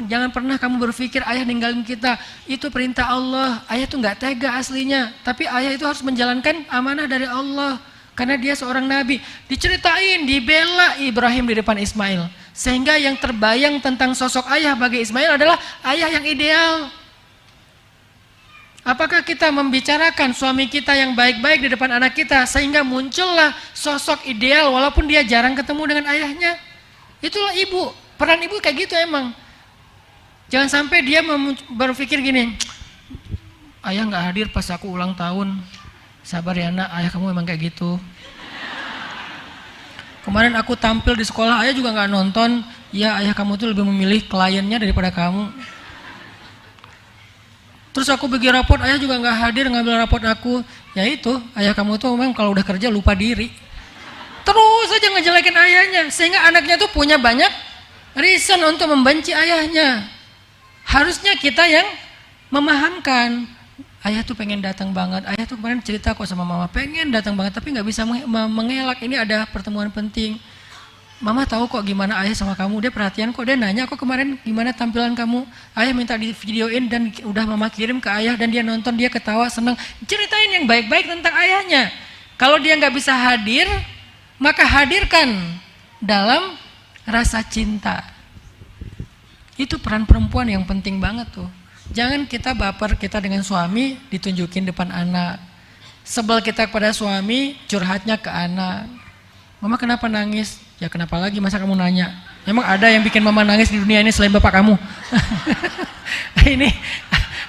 jangan pernah kamu berpikir ayah ninggalin kita, itu perintah Allah, ayah tuh nggak tega aslinya, tapi ayah itu harus menjalankan amanah dari Allah, karena dia seorang nabi. Diceritain, dibela Ibrahim di depan Ismail. Sehingga yang terbayang tentang sosok ayah bagi Ismail adalah ayah yang ideal. Apakah kita membicarakan suami kita yang baik-baik di depan anak kita sehingga muncullah sosok ideal walaupun dia jarang ketemu dengan ayahnya? Itulah ibu, peran ibu kayak gitu emang. Jangan sampai dia berpikir gini, ayah nggak hadir pas aku ulang tahun. Sabar ya nak, ayah kamu emang kayak gitu. Kemarin aku tampil di sekolah, ayah juga nggak nonton. Ya, ayah kamu tuh lebih memilih kliennya daripada kamu. Terus aku bikin raport, ayah juga nggak hadir ngambil raport aku. Ya itu, ayah kamu tuh memang kalau udah kerja lupa diri. Terus aja ngejelekin ayahnya, sehingga anaknya tuh punya banyak reason untuk membenci ayahnya. Harusnya kita yang memahamkan. Ayah tuh pengen datang banget, ayah tuh kemarin cerita kok sama mama, pengen datang banget tapi nggak bisa mengelak, ini ada pertemuan penting. Mama tahu kok gimana ayah sama kamu, dia perhatian kok, dia nanya kok kemarin gimana tampilan kamu. Ayah minta di videoin dan udah mama kirim ke ayah dan dia nonton, dia ketawa, senang. Ceritain yang baik-baik tentang ayahnya. Kalau dia nggak bisa hadir, maka hadirkan dalam rasa cinta. Itu peran perempuan yang penting banget tuh. Jangan kita baper kita dengan suami ditunjukin depan anak. Sebel kita kepada suami, curhatnya ke anak. Mama kenapa nangis? Ya kenapa lagi, masa kamu nanya? Memang ada yang bikin mama nangis di dunia ini selain bapak kamu? Ini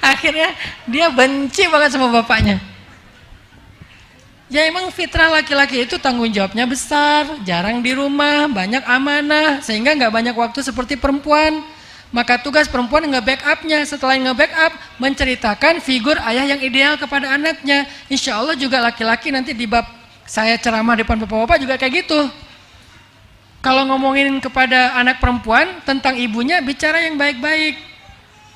akhirnya dia benci banget sama bapaknya. Ya emang fitrah laki-laki itu tanggung jawabnya besar, jarang di rumah, banyak amanah, sehingga nggak banyak waktu seperti perempuan. Maka tugas perempuan nge-backupnya, setelah nge-backup, menceritakan figur ayah yang ideal kepada anaknya. Insya Allah juga laki-laki nanti di bab saya ceramah depan bapak-bapak juga kayak gitu. Kalau ngomongin kepada anak perempuan tentang ibunya, bicara yang baik-baik.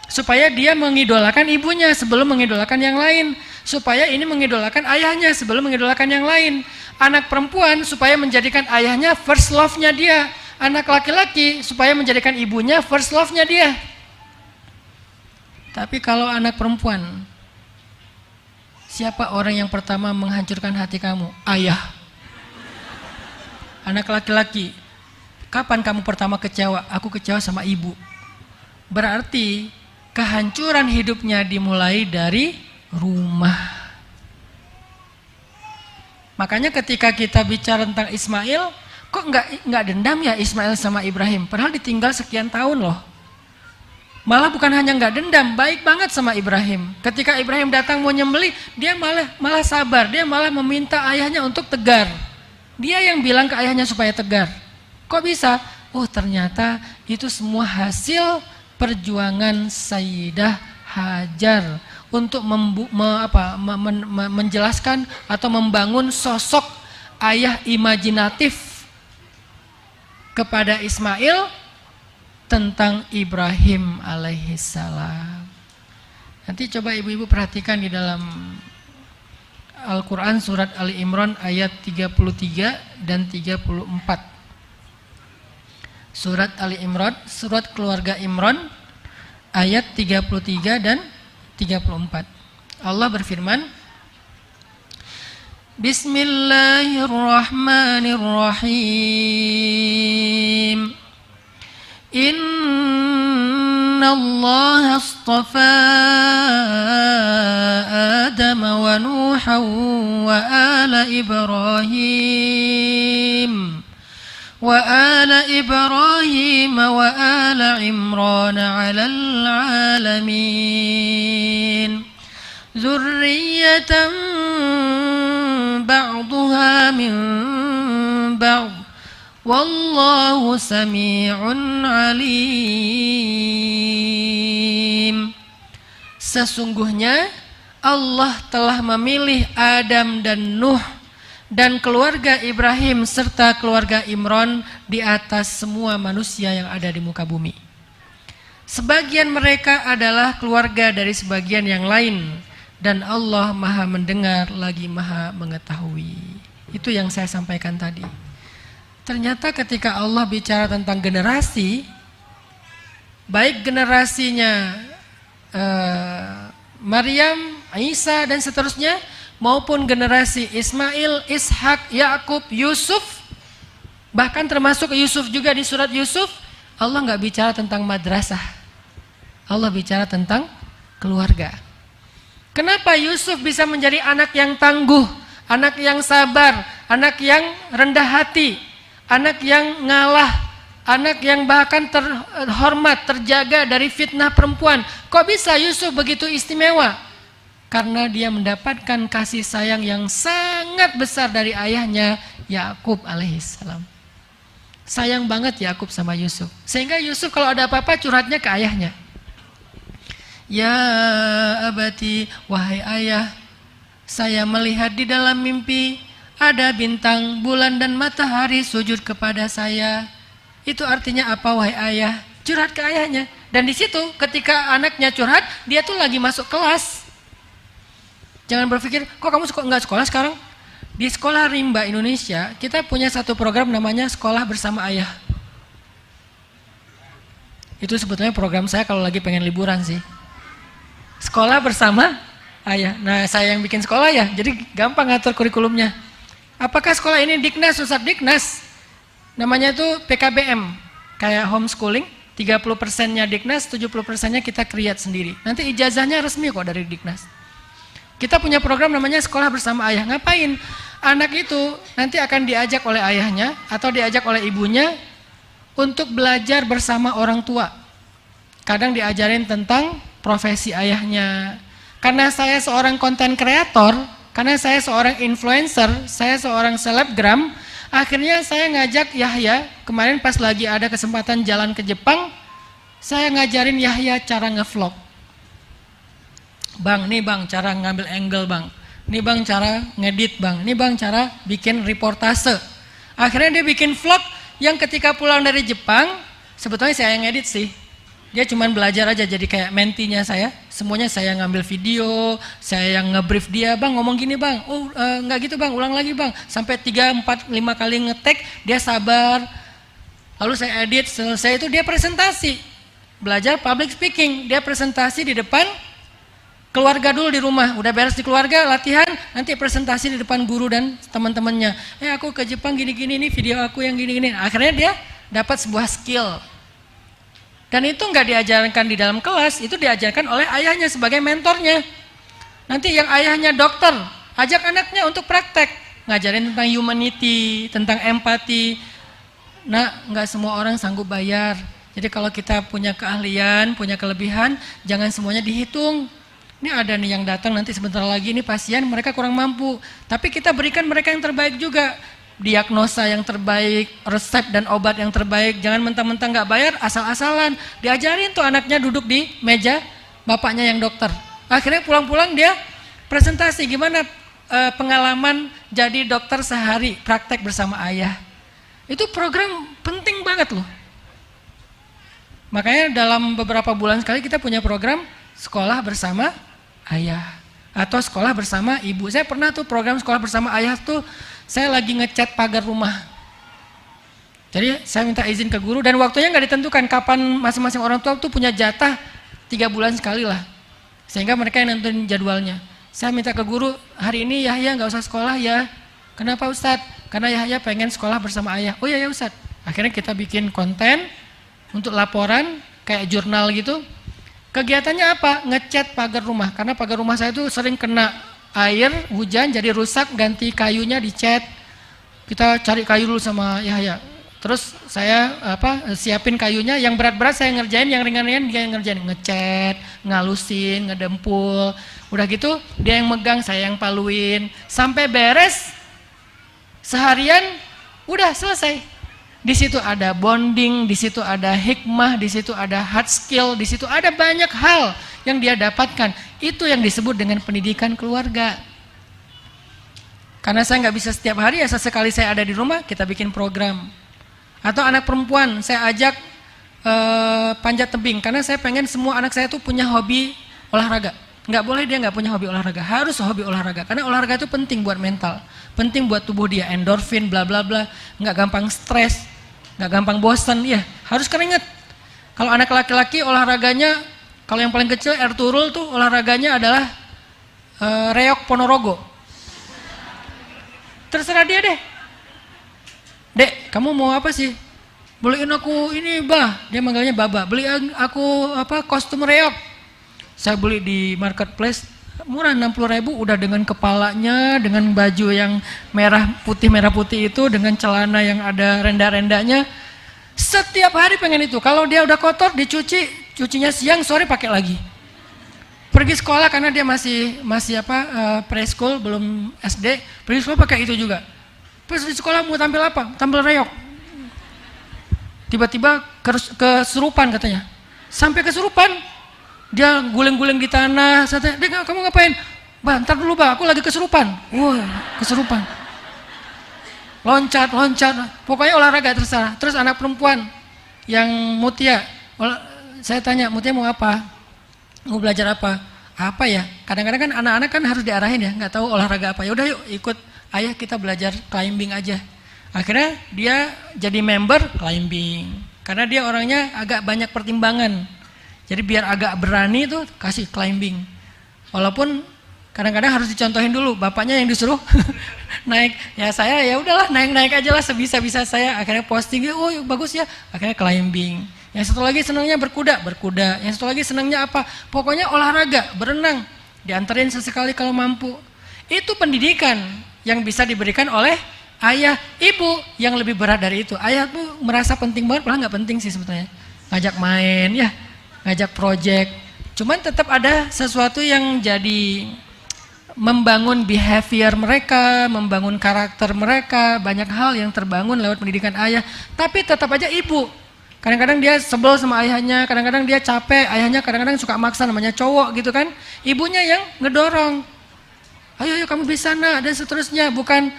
Supaya dia mengidolakan ibunya sebelum mengidolakan yang lain. Supaya ini mengidolakan ayahnya sebelum mengidolakan yang lain. Anak perempuan supaya menjadikan ayahnya first love-nya dia. Anak laki-laki supaya menjadikan ibunya first love-nya dia. Tapi kalau anak perempuan, siapa orang yang pertama menghancurkan hati kamu? Ayah. Anak laki-laki, kapan kamu pertama kecewa? Aku kecewa sama ibu. Berarti kehancuran hidupnya dimulai dari rumah. Makanya ketika kita bicara tentang Ismail, kok nggak dendam ya Ismail sama Ibrahim? Padahal ditinggal sekian tahun loh. Malah bukan hanya nggak dendam, baik banget sama Ibrahim. Ketika Ibrahim datang mau nyembelih, dia malah sabar, dia malah meminta ayahnya untuk tegar. Dia yang bilang ke ayahnya supaya tegar. Kok bisa? Oh ternyata itu semua hasil perjuangan Sayyidah Hajar untuk menjelaskan atau membangun sosok ayah imajinatif kepada Ismail tentang Ibrahim alaihissalam. Nanti coba ibu-ibu perhatikan di dalam Al-Quran surat Ali Imran ayat 33 dan 34. Surat Ali Imran, surat keluarga Imran ayat 33 dan 34. Allah berfirman, Bismillahirrahmanirrahim. Inna Allah astafa Adam wa Nuhan wa ala Ibrahim وآل إبراهيم وآل عمران على العالمين ذرية بعضها من بعض والله سميع عليم. Sesungguhnya Allah telah memilih Adam dan Nuh dan keluarga Ibrahim serta keluarga Imran di atas semua manusia yang ada di muka bumi. Sebagian mereka adalah keluarga dari sebagian yang lain dan Allah Maha mendengar lagi Maha mengetahui. Itu yang saya sampaikan tadi. Ternyata ketika Allah bicara tentang generasi, baik generasinya Maryam, Isa dan seterusnya, maupun generasi Ismail, Ishak, Yakub, Yusuf, bahkan termasuk Yusuf juga di surat Yusuf, Allah nggak bicara tentang madrasah, Allah bicara tentang keluarga. Kenapa Yusuf bisa menjadi anak yang tangguh, anak yang sabar, anak yang rendah hati, anak yang ngalah, anak yang bahkan terhormat, terjaga dari fitnah perempuan? Kok bisa Yusuf begitu istimewa? Karena dia mendapatkan kasih sayang yang sangat besar dari ayahnya Yakub alaihissalam. Sayang banget Yakub sama Yusuf. Sehingga Yusuf kalau ada apa-apa curhatnya ke ayahnya. Ya abati, wahai ayah, saya melihat di dalam mimpi ada bintang, bulan dan matahari sujud kepada saya. Itu artinya apa wahai ayah? Curhat ke ayahnya. Dan di situ ketika anaknya curhat, dia tuh lagi masuk kelas. Jangan berpikir, kok kamu nggak sekolah sekarang? Di Sekolah Rimba Indonesia, kita punya satu program namanya Sekolah Bersama Ayah. Itu sebetulnya program saya kalau lagi pengen liburan sih. Sekolah Bersama Ayah. Nah, saya yang bikin sekolah ya, jadi gampang ngatur kurikulumnya. Apakah sekolah ini Diknas, Ustadz? Diknas. Namanya itu PKBM, kayak homeschooling. 30%-nya Diknas, 70%-nya kita create sendiri. Nanti ijazahnya resmi kok dari Diknas. Kita punya program namanya Sekolah Bersama Ayah. Ngapain? Anak itu nanti akan diajak oleh ayahnya atau diajak oleh ibunya untuk belajar bersama orang tua. Kadang diajarin tentang profesi ayahnya. Karena saya seorang konten kreator, karena saya seorang influencer, saya seorang selebgram, akhirnya saya ngajak Yahya, kemarin pas lagi ada kesempatan jalan ke Jepang, saya ngajarin Yahya cara ngevlog. Bang, nih bang cara ngambil angle bang, nih bang cara ngedit bang, nih bang cara bikin reportase. Akhirnya dia bikin vlog yang ketika pulang dari Jepang, sebetulnya saya yang ngedit sih. Dia cuma belajar aja jadi kayak mentinya saya. Semuanya saya ngambil video, saya yang ngebrief dia, bang ngomong gini bang, oh nggak gitu bang, ulang lagi bang. Sampai 3, 4, 5 kali ngetek, dia sabar. Lalu saya edit, selesai itu dia presentasi. Belajar public speaking, dia presentasi di depan keluarga dulu di rumah, udah beres di keluarga, latihan, nanti presentasi di depan guru dan teman-temannya. Aku ke Jepang gini-gini, ini video aku yang gini-gini. Akhirnya dia dapat sebuah skill. Dan itu nggak diajarkan di dalam kelas, itu diajarkan oleh ayahnya sebagai mentornya. Nanti yang ayahnya dokter, ajak anaknya untuk praktek, ngajarin tentang humanity, tentang empati. Nah, nggak semua orang sanggup bayar. Jadi kalau kita punya keahlian, punya kelebihan, jangan semuanya dihitung. Ini ada nih yang datang nanti sebentar lagi, ini pasien mereka kurang mampu. Tapi kita berikan mereka yang terbaik juga. Diagnosa yang terbaik, resep dan obat yang terbaik. Jangan mentang-mentang nggak bayar, asal-asalan. Diajarin tuh anaknya duduk di meja bapaknya yang dokter. Akhirnya pulang-pulang dia presentasi gimana pengalaman jadi dokter sehari, praktek bersama ayah. Itu program penting banget loh. Makanya dalam beberapa bulan sekali kita punya program Sekolah Bersama Ayah atau Sekolah Bersama Ibu. Saya pernah tuh program Sekolah Bersama Ayah tuh, saya lagi ngecat pagar rumah. Jadi saya minta izin ke guru dan waktunya nggak ditentukan kapan masing-masing orang tua tuh punya jatah 3 bulan sekali lah. Sehingga mereka yang nentuin jadwalnya. Saya minta ke guru, hari ini Yahya nggak usah sekolah ya. Kenapa Ustadz? Karena Yahya pengen sekolah bersama ayah. Oh iya ya Ustadz. Akhirnya kita bikin konten untuk laporan kayak jurnal gitu. Kegiatannya apa? Ngecat pagar rumah. Karena pagar rumah saya itu sering kena air, hujan jadi rusak, ganti kayunya dicat. Kita cari kayu dulu sama Yahya. Terus saya siapin kayunya, yang berat-berat saya ngerjain, yang ringan-ringan dia yang ngerjain, ngecat, ngalusin, ngedempul. Udah gitu dia yang megang, saya yang paluin. Sampai beres seharian udah selesai. Di situ ada bonding, di situ ada hikmah, di situ ada hard skill, di situ ada banyak hal yang dia dapatkan. Itu yang disebut dengan pendidikan keluarga. Karena saya nggak bisa setiap hari, ya sesekali saya ada di rumah, kita bikin program. Atau anak perempuan saya ajak panjat tebing, karena saya pengen semua anak saya tuh punya hobi olahraga. Nggak boleh dia nggak punya hobi olahraga, harus hobi olahraga, karena olahraga itu penting buat mental, penting buat tubuh dia, endorfin, bla bla bla, nggak gampang stres, nggak gampang bosan, ya harus keringet. Kalau anak laki-laki olahraganya, kalau yang paling kecil Ertuğrul tuh olahraganya adalah reok Ponorogo. Terserah dia deh. Dek, kamu mau apa sih? Beliin aku ini, bah. Dia manggilnya Baba. Beliin aku kostum reok. Saya beli di marketplace, murah 60.000, udah dengan kepalanya, dengan baju yang merah putih itu, dengan celana yang ada renda-rendanya. Setiap hari pengen itu. Kalau dia udah kotor dicuci, cucinya siang, sore pakai lagi. Pergi sekolah karena dia masih preschool, belum SD, pergi sekolah pakai itu juga. Terus di sekolah mau tampil apa? Tampil reok. Tiba-tiba kesurupan katanya. Sampai kesurupan, dia guling-guling di tanah. Saya tanya, "Dek, kamu ngapain?" "Bah, ntar dulu bah, aku lagi kesurupan." Wah, kesurupan. Loncat. Pokoknya olahraga terserah. Terus anak perempuan yang Mutia, saya tanya, "Mutia mau apa? Mau belajar apa?" "Apa ya?" Kadang-kadang kan anak-anak kan harus diarahin ya, nggak tahu olahraga apa. Ya udah yuk ikut ayah kita belajar climbing aja. Akhirnya dia jadi member climbing. Karena dia orangnya agak banyak pertimbangan. Jadi biar agak berani tuh kasih climbing. Walaupun kadang-kadang harus dicontohin dulu, bapaknya yang disuruh naik. Ya saya ya udahlah naik-naik aja lah sebisa-bisa saya. Akhirnya posting, "Oh bagus ya." Akhirnya climbing. Yang satu lagi senangnya berkuda. Yang satu lagi senangnya apa? Pokoknya olahraga, berenang. Dianterin sesekali kalau mampu. Itu pendidikan yang bisa diberikan oleh ayah, ibu yang lebih berat dari itu. Ayah tuh merasa penting banget, padahal nggak penting sih sebetulnya. Ngajak main, ya, ngajak project. Cuman tetap ada sesuatu yang jadi membangun behavior mereka, membangun karakter mereka. Banyak hal yang terbangun lewat pendidikan ayah. Tapi tetap aja ibu. Kadang-kadang dia sebel sama ayahnya, kadang-kadang dia capek, ayahnya kadang-kadang suka maksa, namanya cowok gitu kan. Ibunya yang ngedorong. Ayo kamu bisa nak, dan seterusnya. Bukan,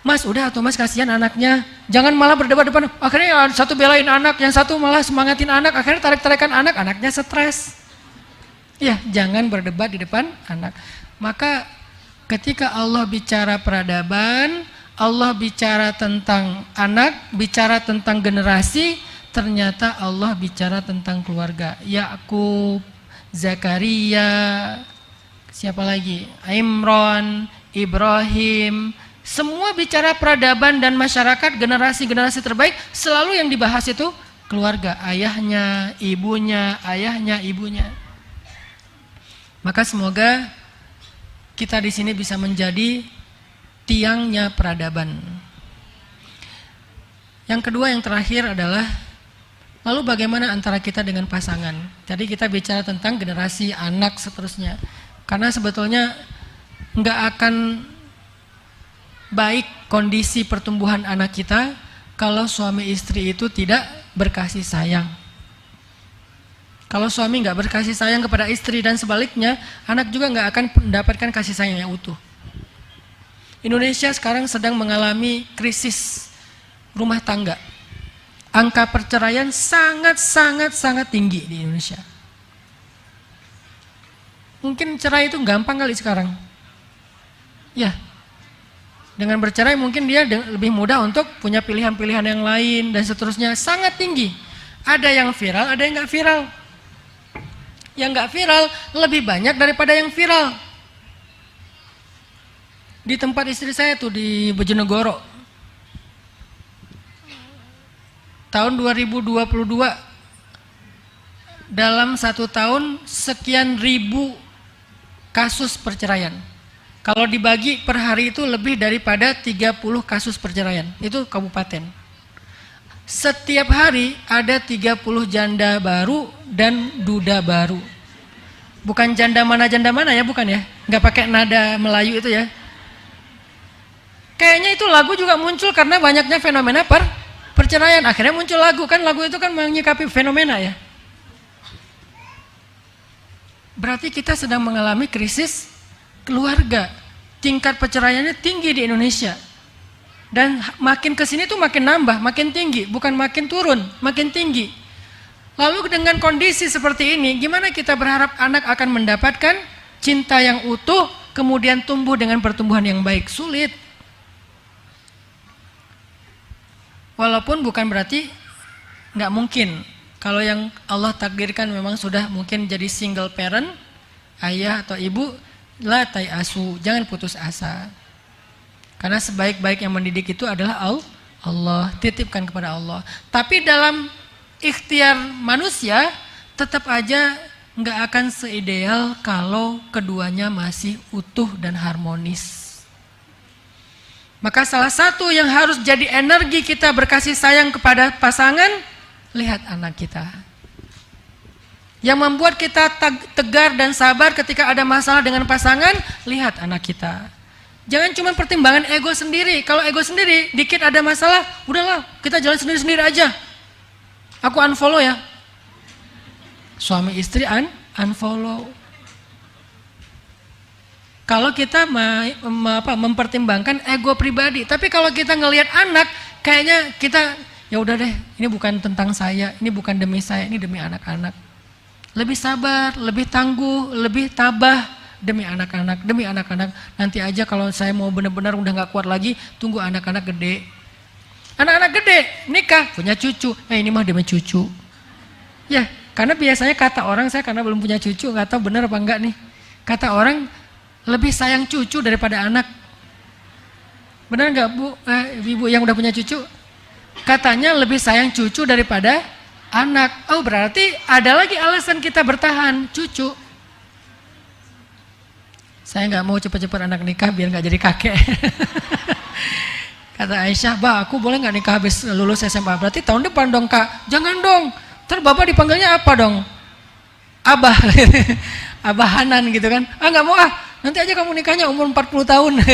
"Mas udah tuh mas, kasihan anaknya, jangan malah berdebat-debat." Akhirnya yang satu belain anak, yang satu malah semangatin anak, akhirnya tarik-tarikan anak, anaknya stres. Ya, jangan berdebat di depan anak. Maka ketika Allah bicara peradaban, Allah bicara tentang anak, bicara tentang generasi, ternyata Allah bicara tentang keluarga. Yakub, Zakaria, siapa lagi? Imran, Ibrahim, semua bicara peradaban dan masyarakat, generasi-generasi terbaik, selalu yang dibahas itu keluarga, ayahnya, ibunya, Maka semoga kita di sini bisa menjadi tiangnya peradaban. Yang kedua, yang terakhir adalah lalu bagaimana antara kita dengan pasangan. Jadi kita bicara tentang generasi, anak, seterusnya. Karena sebetulnya nggak akan baik kondisi pertumbuhan anak kita kalau suami istri itu tidak berkasih sayang. Kalau suami nggak berkasih sayang kepada istri dan sebaliknya, anak juga nggak akan mendapatkan kasih sayang yang utuh. Indonesia sekarang sedang mengalami krisis rumah tangga. Angka perceraian sangat tinggi di Indonesia. Mungkin cerai itu gampang kali sekarang. Ya, dengan bercerai mungkin dia lebih mudah untuk punya pilihan-pilihan yang lain dan seterusnya, sangat tinggi. Ada yang viral, ada yang nggak viral. Yang nggak viral lebih banyak daripada yang viral. Di tempat istri saya tuh di Bojonegoro, tahun 2022, dalam 1 tahun sekian ribu kasus perceraian. Kalau dibagi per hari itu lebih daripada 30 kasus perceraian. Itu kabupaten. Setiap hari ada 30 janda baru dan duda baru. Bukan janda mana ya, bukan ya? Nggak pakai nada Melayu itu ya. Kayaknya itu lagu juga muncul karena banyaknya fenomena perceraian. Akhirnya muncul lagu, kan lagu itu kan menyikapi fenomena ya. Berarti kita sedang mengalami krisis keluarga. Tingkat perceraiannya tinggi di Indonesia. Dan makin kesini tuh makin nambah, makin tinggi, bukan makin turun, makin tinggi. Lalu dengan kondisi seperti ini, gimana kita berharap anak akan mendapatkan cinta yang utuh, kemudian tumbuh dengan pertumbuhan yang baik? Sulit. Walaupun bukan berarti nggak mungkin. Kalau yang Allah takdirkan memang sudah mungkin jadi single parent, ayah atau ibu, la tayasu, jangan putus asa. Karena sebaik-baik yang mendidik itu adalah Allah, titipkan kepada Allah. Tapi dalam ikhtiar manusia, tetap aja nggak akan seideal kalau keduanya masih utuh dan harmonis. Maka salah satu yang harus jadi energi kita berkasih sayang kepada pasangan, lihat anak kita. Yang membuat kita tegar dan sabar ketika ada masalah dengan pasangan, lihat anak kita. Jangan cuma pertimbangan ego sendiri. Kalau ego sendiri, dikit ada masalah, udahlah kita jalan sendiri-sendiri aja. Aku unfollow ya. Suami istri unfollow. Kalau kita mempertimbangkan ego pribadi, tapi kalau kita ngelihat anak, kayaknya kita ya udah deh, ini bukan tentang saya, ini bukan demi saya, ini demi anak-anak. Lebih sabar, lebih tangguh, lebih tabah. Demi anak-anak, nanti aja kalau saya mau benar-benar udah gak kuat lagi, tunggu anak-anak gede. Anak-anak gede, nikah, punya cucu, ini mah demi cucu. Ya, karena biasanya kata orang, saya karena belum punya cucu, gak tahu benar apa enggak nih. Kata orang, lebih sayang cucu daripada anak. Benar gak Bu, ibu yang udah punya cucu? Katanya lebih sayang cucu daripada anak. Oh berarti ada lagi alasan kita bertahan, cucu. Saya nggak mau cepat-cepat anak nikah biar nggak jadi kakek. Kata Aisyah, "Bah, aku boleh nggak nikah habis lulus SMA?" Berarti tahun depan dong Kak. Jangan dong. Ntar bapak dipanggilnya apa dong? Abah. Abah Hanan gitu kan. Nggak mau nanti aja kamu nikahnya umur 40 tahun.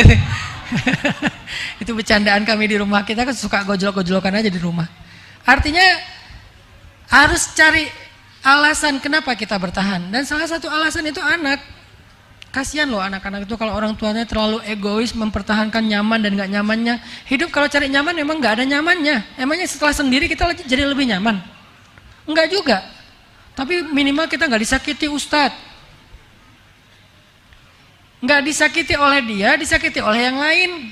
Itu bercandaan kami di rumah. Kita kan suka gojlok-gojlokan aja di rumah. Artinya harus cari alasan kenapa kita bertahan. Dan salah satu alasan itu anak. Kasihan loh anak-anak itu kalau orang tuanya terlalu egois mempertahankan nyaman dan gak nyamannya. Hidup kalau cari nyaman memang gak ada nyamannya. Emangnya setelah sendiri kita jadi lebih nyaman? Enggak juga. Tapi minimal kita gak disakiti Ustadz. Gak disakiti oleh dia, disakiti oleh yang lain.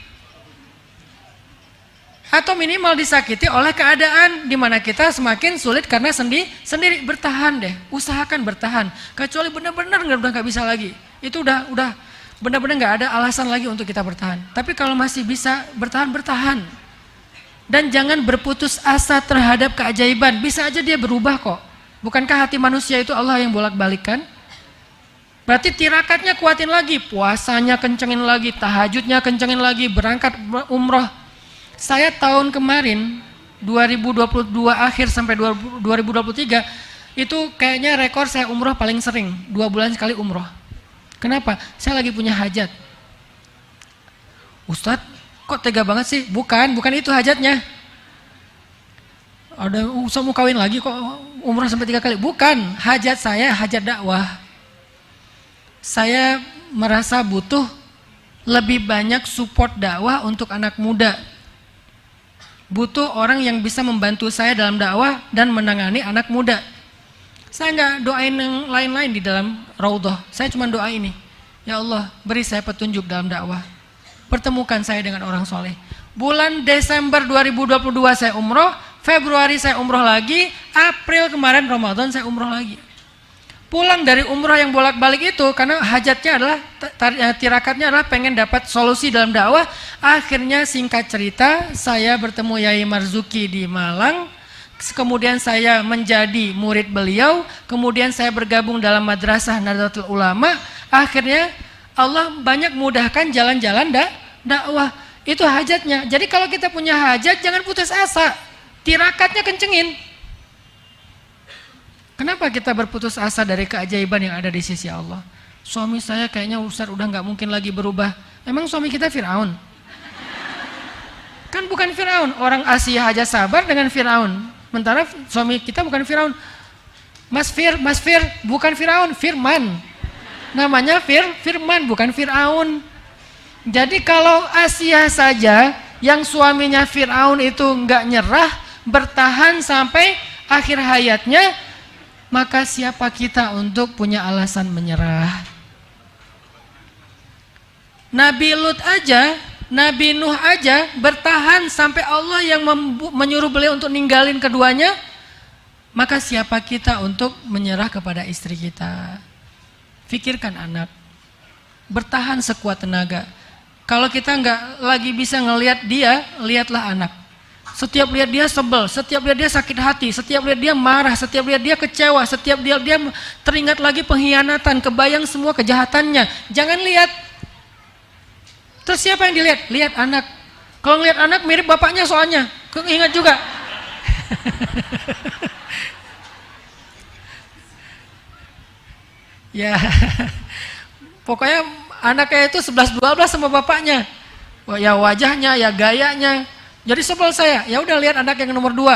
Atau minimal disakiti oleh keadaan di mana kita semakin sulit karena sendiri. Bertahan deh, usahakan bertahan. Kecuali benar-benar udah gak bisa lagi. Itu udah benar-benar nggak ada alasan lagi untuk kita bertahan. Tapi kalau masih bisa bertahan. Dan jangan berputus asa terhadap keajaiban. Bisa aja dia berubah kok. Bukankah hati manusia itu Allah yang bolak-balikkan? Berarti tirakatnya kuatin lagi, puasanya kencengin lagi, tahajudnya kencengin lagi, berangkat umroh. Saya tahun kemarin 2022 akhir sampai 2023 itu kayaknya rekor saya umroh paling sering, 2 bulan sekali umroh. Kenapa? Saya lagi punya hajat. Ustadz, kok tega banget sih? Bukan itu hajatnya. Ada usah mau kawin lagi kok umrah sampai 3 kali. Bukan, hajat saya hajat dakwah. Saya merasa butuh lebih banyak support dakwah untuk anak muda. Butuh orang yang bisa membantu saya dalam dakwah dan menangani anak muda. Saya nggak doain yang lain-lain di dalam raudhah. Saya cuma doa ini. Ya Allah, beri saya petunjuk dalam dakwah. Pertemukan saya dengan orang soleh. Bulan Desember 2022 saya umroh, Februari saya umroh lagi, April kemarin Ramadan saya umroh lagi. Pulang dari umroh yang bolak-balik itu, karena hajatnya adalah, tirakatnya adalah pengen dapat solusi dalam dakwah. Akhirnya singkat cerita, saya bertemu Yai Marzuki di Malang. Kemudian saya menjadi murid beliau, kemudian saya bergabung dalam Madrasah Nahdlatul Ulama. Akhirnya Allah banyak mudahkan jalan-jalan dakwah. Itu hajatnya. Jadi kalau kita punya hajat jangan putus asa. tirakatnya kencengin. Kenapa kita berputus asa dari keajaiban yang ada di sisi Allah? Suami saya kayaknya Ustaz udah nggak mungkin lagi berubah. Emang suami kita Fir'aun? Kan bukan Fir'aun. Orang Asia aja sabar dengan Fir'aun. Sementara suami kita bukan Fir'aun. Mas Fir, bukan Fir'aun, Firman. Namanya Firman, bukan Fir'aun. Jadi kalau Asia saja yang suaminya Fir'aun itu nggak nyerah, bertahan sampai akhir hayatnya, maka siapa kita untuk punya alasan menyerah? Nabi Lut aja, Nabi Nuh aja bertahan sampai Allah yang menyuruh beliau untuk ninggalin keduanya, maka siapa kita untuk menyerah kepada istri kita? Pikirkan anak, bertahan sekuat tenaga. Kalau kita nggak lagi bisa ngelihat dia, lihatlah anak. Setiap lihat dia sebel, setiap lihat dia sakit hati, setiap lihat dia marah, setiap lihat dia kecewa, setiap lihat dia teringat lagi pengkhianatan, kebayang semua kejahatannya. Jangan lihat. Terus siapa yang dilihat? Lihat anak. Kalau ngelihat anak mirip bapaknya soalnya. Ingat juga. Ya, pokoknya anaknya itu 11-12 sama bapaknya. Ya wajahnya, ya gayanya. Jadi sebel saya, ya udah lihat anak yang nomor 2.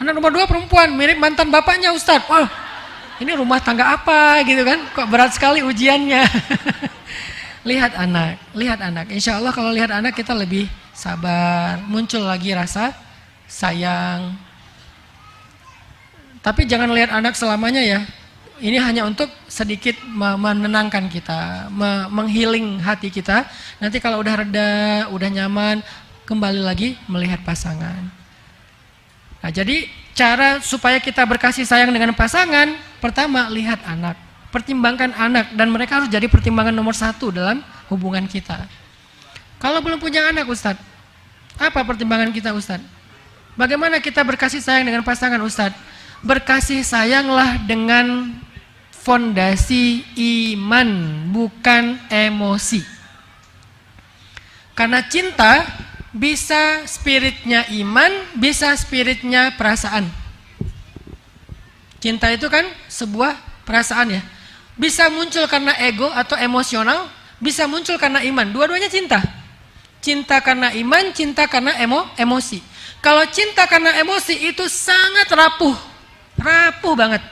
Anak nomor 2 perempuan, mirip mantan bapaknya Ustadz. Wah, ini rumah tangga apa gitu kan? Kok berat sekali ujiannya. Lihat anak. Insya Allah kalau lihat anak kita lebih sabar, muncul lagi rasa sayang. Tapi jangan lihat anak selamanya ya. Ini hanya untuk sedikit menenangkan kita, menghealing hati kita. Nanti kalau udah reda, udah nyaman, kembali lagi melihat pasangan. Nah, jadi cara supaya kita berkasih sayang dengan pasangan, pertama lihat anak, pertimbangkan anak, dan mereka harus jadi pertimbangan nomor 1 dalam hubungan kita. Kalau belum punya anak Ustadz, apa pertimbangan kita Ustadz? Bagaimana kita berkasih sayang dengan pasangan Ustadz? Berkasih sayanglah dengan fondasi iman, bukan emosi. Karena cinta bisa spiritnya iman, bisa spiritnya perasaan. Cinta itu kan sebuah perasaan ya. Bisa muncul karena ego atau emosional, bisa muncul karena iman. Dua-duanya cinta. Cinta karena iman, cinta karena emosi. Kalau cinta karena emosi itu sangat rapuh banget.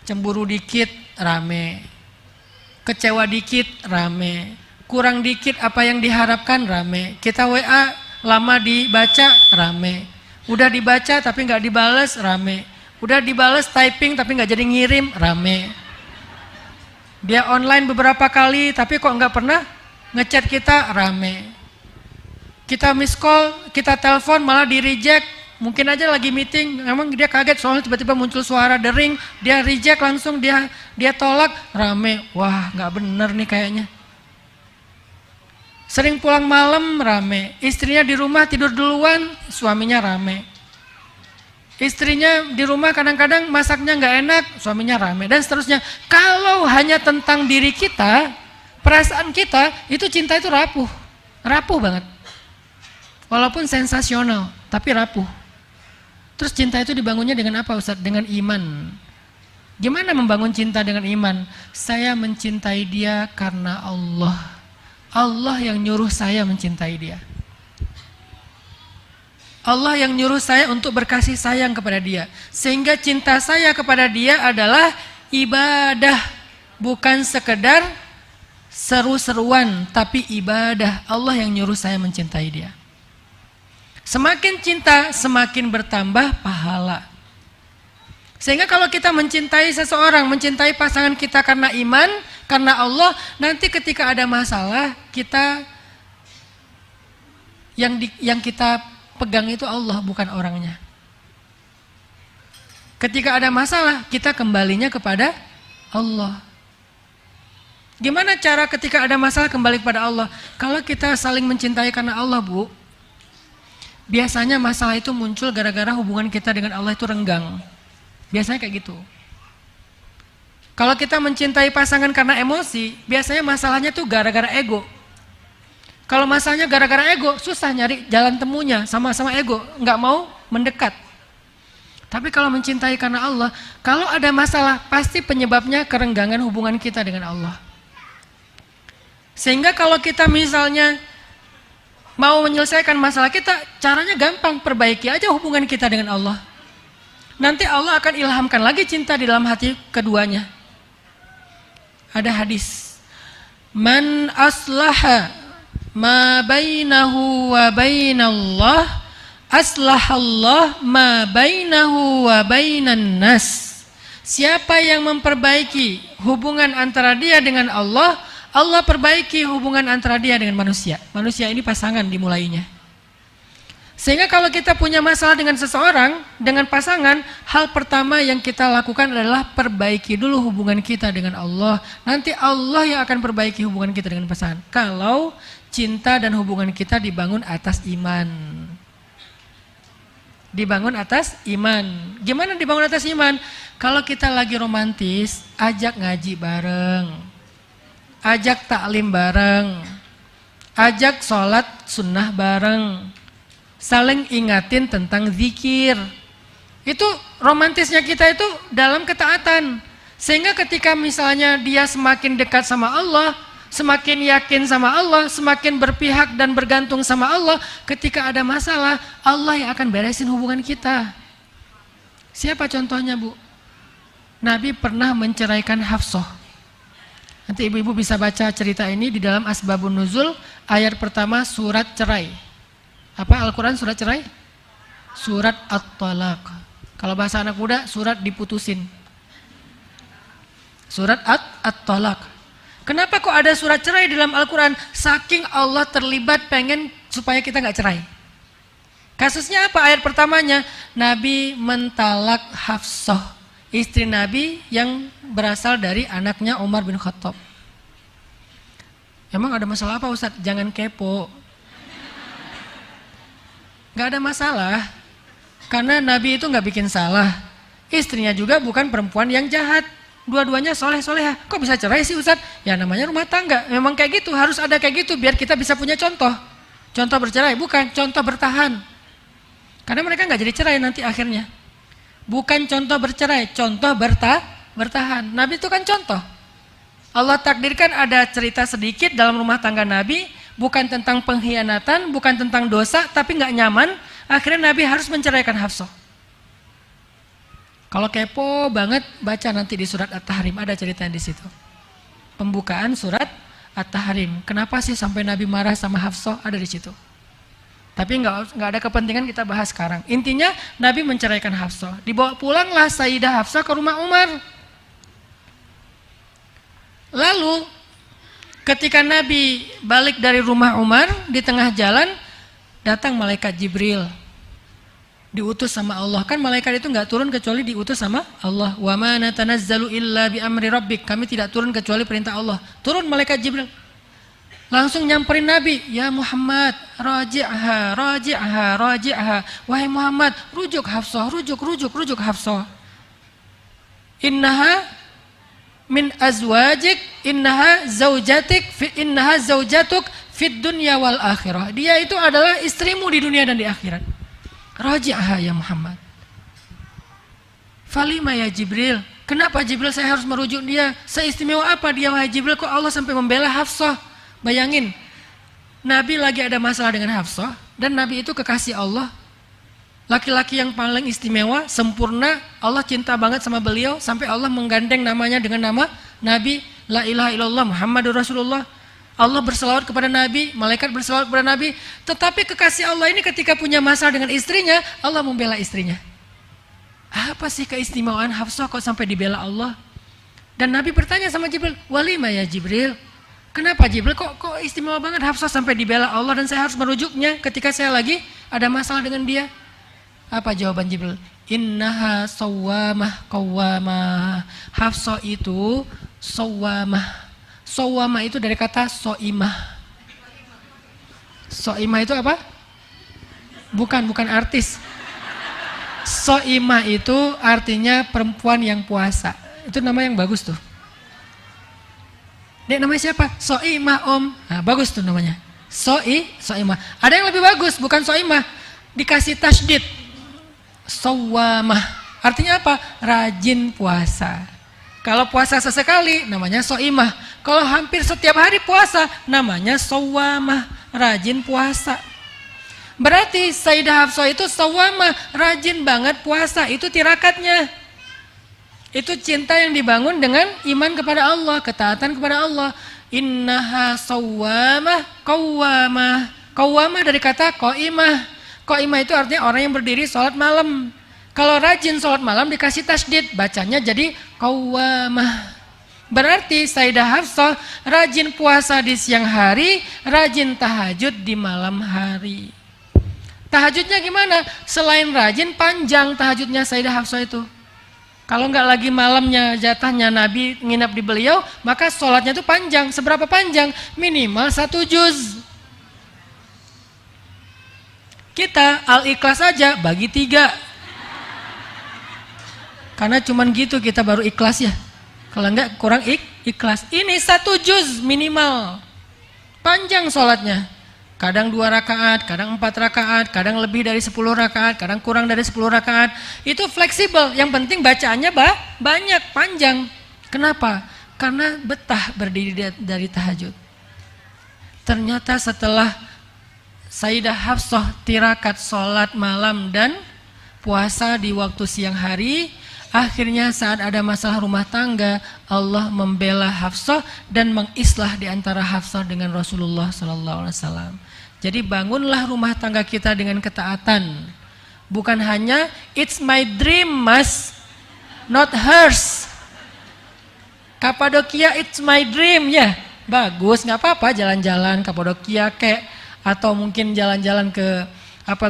Cemburu dikit rame, kecewa dikit rame, kurang dikit apa yang diharapkan rame. Kita WA lama dibaca rame, udah dibaca tapi nggak dibales rame, udah dibales typing tapi nggak jadi ngirim rame. Dia online beberapa kali tapi kok nggak pernah ngechat kita rame. Kita miss call, kita telepon malah di reject. Mungkin aja lagi meeting, memang dia kaget soalnya tiba-tiba muncul suara dering, dia reject langsung, dia tolak, rame. Wah, nggak bener nih kayaknya. Sering pulang malam rame, istrinya di rumah tidur duluan, suaminya rame. Istrinya di rumah kadang-kadang masaknya nggak enak, suaminya rame, dan seterusnya. Kalau hanya tentang diri kita, perasaan kita, itu cinta itu rapuh banget. Walaupun sensasional, tapi rapuh. Terus cinta itu dibangunnya dengan apa Ustadz? Dengan iman. Gimana membangun cinta dengan iman? Saya mencintai dia karena Allah. Allah yang nyuruh saya mencintai dia. Allah yang nyuruh saya untuk berkasih sayang kepada dia. Sehingga cinta saya kepada dia adalah ibadah. Bukan sekedar seru-seruan, tapi ibadah. Allah yang nyuruh saya mencintai dia. Semakin cinta, semakin bertambah pahala. Sehingga kalau kita mencintai seseorang, mencintai pasangan kita karena iman, karena Allah, nanti ketika ada masalah, kita yang kita pegang itu Allah, bukan orangnya. Ketika ada masalah, kita kembalinya kepada Allah. Gimana cara ketika ada masalah kembali kepada Allah? Kalau kita saling mencintai karena Allah, Bu, biasanya masalah itu muncul gara-gara hubungan kita dengan Allah itu renggang. Biasanya kayak gitu. Kalau kita mencintai pasangan karena emosi, biasanya masalahnya tuh gara-gara ego. Kalau masalahnya gara-gara ego, susah nyari jalan temunya, sama-sama ego, nggak mau mendekat. Tapi kalau mencintai karena Allah, kalau ada masalah, pasti penyebabnya kerenggangan hubungan kita dengan Allah. Sehingga kalau kita misalnya mau menyelesaikan masalah kita, caranya gampang, perbaiki aja hubungan kita dengan Allah. Nanti Allah akan ilhamkan lagi cinta di dalam hati keduanya. Ada hadis, man aslaha ma bainahu wa bainallah aslahallah ma bainahu wa bainan nas. Siapa yang memperbaiki hubungan antara dia dengan Allah, Allah perbaiki hubungan antara dia dengan manusia. Manusia ini pasangan dimulainya. Sehingga kalau kita punya masalah dengan seseorang, dengan pasangan, hal pertama yang kita lakukan adalah perbaiki dulu hubungan kita dengan Allah. Nanti Allah yang akan perbaiki hubungan kita dengan pasangan. Kalau cinta dan hubungan kita dibangun atas iman. Dibangun atas iman. Gimana dibangun atas iman? Kalau kita lagi romantis, ajak ngaji bareng. Ajak taklim bareng. Ajak sholat sunnah bareng. Saling ingatin tentang zikir. Itu romantisnya kita itu dalam ketaatan. Sehingga ketika misalnya dia semakin dekat sama Allah, semakin yakin sama Allah, semakin berpihak dan bergantung sama Allah, ketika ada masalah, Allah yang akan beresin hubungan kita. Siapa contohnya, Bu? Nabi pernah menceraikan Hafsah. Nanti ibu-ibu bisa baca cerita ini di dalam Asbabun Nuzul, ayat pertama surat cerai. Apa Al-Quran surat cerai? Surat At-Talaq. Kalau bahasa anak muda, surat diputusin. Surat At-Talaq. Kenapa kok ada surat cerai di dalam Al-Quran? Saking Allah terlibat pengen supaya kita nggak cerai. Kasusnya apa? Ayat pertamanya, Nabi mentalak Hafsah, istri Nabi yang berasal dari anaknya Umar bin Khattab. Emang ada masalah apa, Ustaz? Jangan kepo. Gak ada masalah, karena Nabi itu gak bikin salah. Istrinya juga bukan perempuan yang jahat. Dua-duanya soleh-soleha. Kok bisa cerai sih, Ustaz? Ya namanya rumah tangga. Memang kayak gitu, harus ada kayak gitu biar kita bisa punya contoh. Contoh bercerai, bukan contoh bertahan. Karena mereka gak jadi cerai nanti akhirnya. Bukan contoh bercerai, contoh bertahan. Nabi itu kan contoh. Allah takdirkan ada cerita sedikit dalam rumah tangga Nabi, bukan tentang pengkhianatan, bukan tentang dosa, tapi nggak nyaman. Akhirnya Nabi harus menceraikan Hafsah. Kalau kepo banget, baca nanti di surat At-Tahrim, ada ceritanya di situ. Pembukaan surat At-Tahrim. Kenapa sih sampai Nabi marah sama Hafsah? Ada di situ. Tapi nggak ada kepentingan kita bahas sekarang. Intinya Nabi menceraikan Hafsah. Dibawa pulanglah Sayyidah Hafsah ke rumah Umar. Lalu ketika Nabi balik dari rumah Umar, di tengah jalan datang malaikat Jibril. Diutus sama Allah. Kan malaikat itu nggak turun kecuali diutus sama Allah. Wa ma natanazzalu illa bi amri rabbik. Kami tidak turun kecuali perintah Allah. Turun malaikat Jibril. Langsung nyamperin Nabi, ya Muhammad, raji'ha, raji'ha, raji'ha. Wahai Muhammad, rujuk Hafsah, rujuk Hafsah. Innaha min azwajik, innaha zaujatuk fid dunya wal akhirah. Dia itu adalah istrimu di dunia dan di akhirat. Raji'ha ya Muhammad. Falima ya Jibril. Kenapa Jibril saya harus merujuk dia? Seistimewa apa dia wahai Jibril kok Allah sampai membela Hafsah? Bayangin, Nabi lagi ada masalah dengan Hafsah, dan Nabi itu kekasih Allah. Laki-laki yang paling istimewa, sempurna, Allah cinta banget sama beliau, sampai Allah menggandeng namanya dengan nama Nabi, La ilaha illallah Muhammadur Rasulullah. Allah berselawat kepada Nabi, malaikat berselawat kepada Nabi, tetapi kekasih Allah ini ketika punya masalah dengan istrinya, Allah membela istrinya. Apa sih keistimewaan Hafsah kok sampai dibela Allah? Dan Nabi bertanya sama Jibril, walima ya Jibril? Kenapa Jibril kok istimewa banget Hafsah sampai dibela Allah dan saya harus merujuknya ketika saya lagi ada masalah dengan dia? Apa jawaban Jibril? Innaha sawwamah qawwamah. Hafsah itu sawwamah. Sawwamah itu dari kata soimah. Soimah itu apa? Bukan artis. Soimah itu artinya perempuan yang puasa. Itu nama yang bagus tuh. Dia namanya siapa? Soimah Om. Nah, bagus tuh namanya. soimah. Ada yang lebih bagus, bukan soimah, dikasih tasydid, sawamah. Artinya apa? Rajin puasa. Kalau puasa sesekali namanya soimah. Kalau hampir setiap hari puasa namanya sawamah, rajin puasa. Berarti Sayyidah Hafsah itu sawamah, rajin banget puasa. Itu tirakatnya. Itu cinta yang dibangun dengan iman kepada Allah, ketaatan kepada Allah. Innaha sawamah qawwamah. Qawwamah dari kata qaimah. Qaimah itu artinya orang yang berdiri sholat malam. Kalau rajin sholat malam dikasih tasydid, bacanya jadi qawwamah. Berarti Sayyidah Hafsah rajin puasa di siang hari, rajin tahajud di malam hari. Tahajudnya gimana? Selain rajin, panjang tahajudnya Sayyidah Hafsah itu. Kalau nggak lagi malamnya jatahnya Nabi nginap di beliau, maka sholatnya itu panjang. Seberapa panjang? Minimal 1 juz. Kita Al-Ikhlas aja bagi 3. Karena cuman gitu kita baru ikhlas ya. Kalau enggak kurang ikhlas. Ini 1 juz minimal. Panjang sholatnya. Kadang 2 rakaat, kadang 4 rakaat, kadang lebih dari 10 rakaat, kadang kurang dari 10 rakaat. Itu fleksibel, yang penting bacaannya banyak, panjang. Kenapa? Karena betah berdiri dari tahajud. Ternyata setelah Sayyidah Hafsah tirakat sholat malam dan puasa di waktu siang hari, akhirnya saat ada masalah rumah tangga, Allah membela Hafsah dan mengislah di antara Hafsah dengan Rasulullah SAW. Jadi bangunlah rumah tangga kita dengan ketaatan. Bukan hanya it's my dream mas, not hers. Kapadokia it's my dream ya, bagus, nggak apa-apa jalan-jalan Kapadokia kek, atau mungkin jalan-jalan ke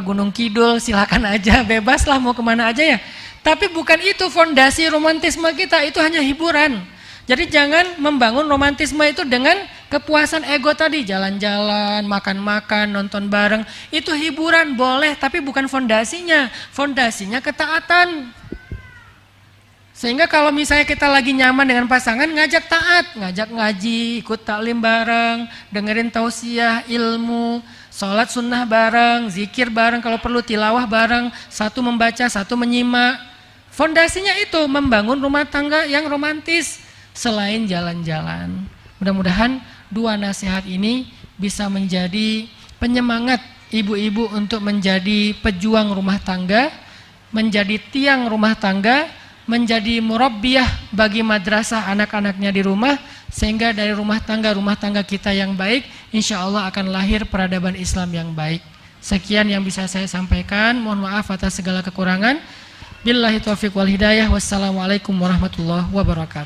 Gunung Kidul, silakan aja, bebas lah mau kemana aja ya. Tapi bukan itu fondasi romantisme kita, itu hanya hiburan. Jadi jangan membangun romantisme itu dengan kepuasan ego tadi, jalan-jalan, makan-makan, nonton bareng. Itu hiburan boleh, tapi bukan fondasinya. Fondasinya ketaatan. Sehingga kalau misalnya kita lagi nyaman dengan pasangan, ngajak taat, ngajak ngaji, ikut taklim bareng, dengerin tausiah, ilmu, sholat sunnah bareng, zikir bareng, kalau perlu tilawah bareng, satu membaca, satu menyimak. Fondasinya itu membangun rumah tangga yang romantis selain jalan-jalan. Mudah-mudahan 2 nasihat ini bisa menjadi penyemangat ibu-ibu untuk menjadi pejuang rumah tangga, menjadi tiang rumah tangga, menjadi murabbiyah bagi madrasah anak-anaknya di rumah, sehingga dari rumah tangga kita yang baik, insya Allah akan lahir peradaban Islam yang baik. Sekian yang bisa saya sampaikan, mohon maaf atas segala kekurangan. Billahi taufiq wal hidayah. Wassalamualaikum warahmatullahi wabarakatuh.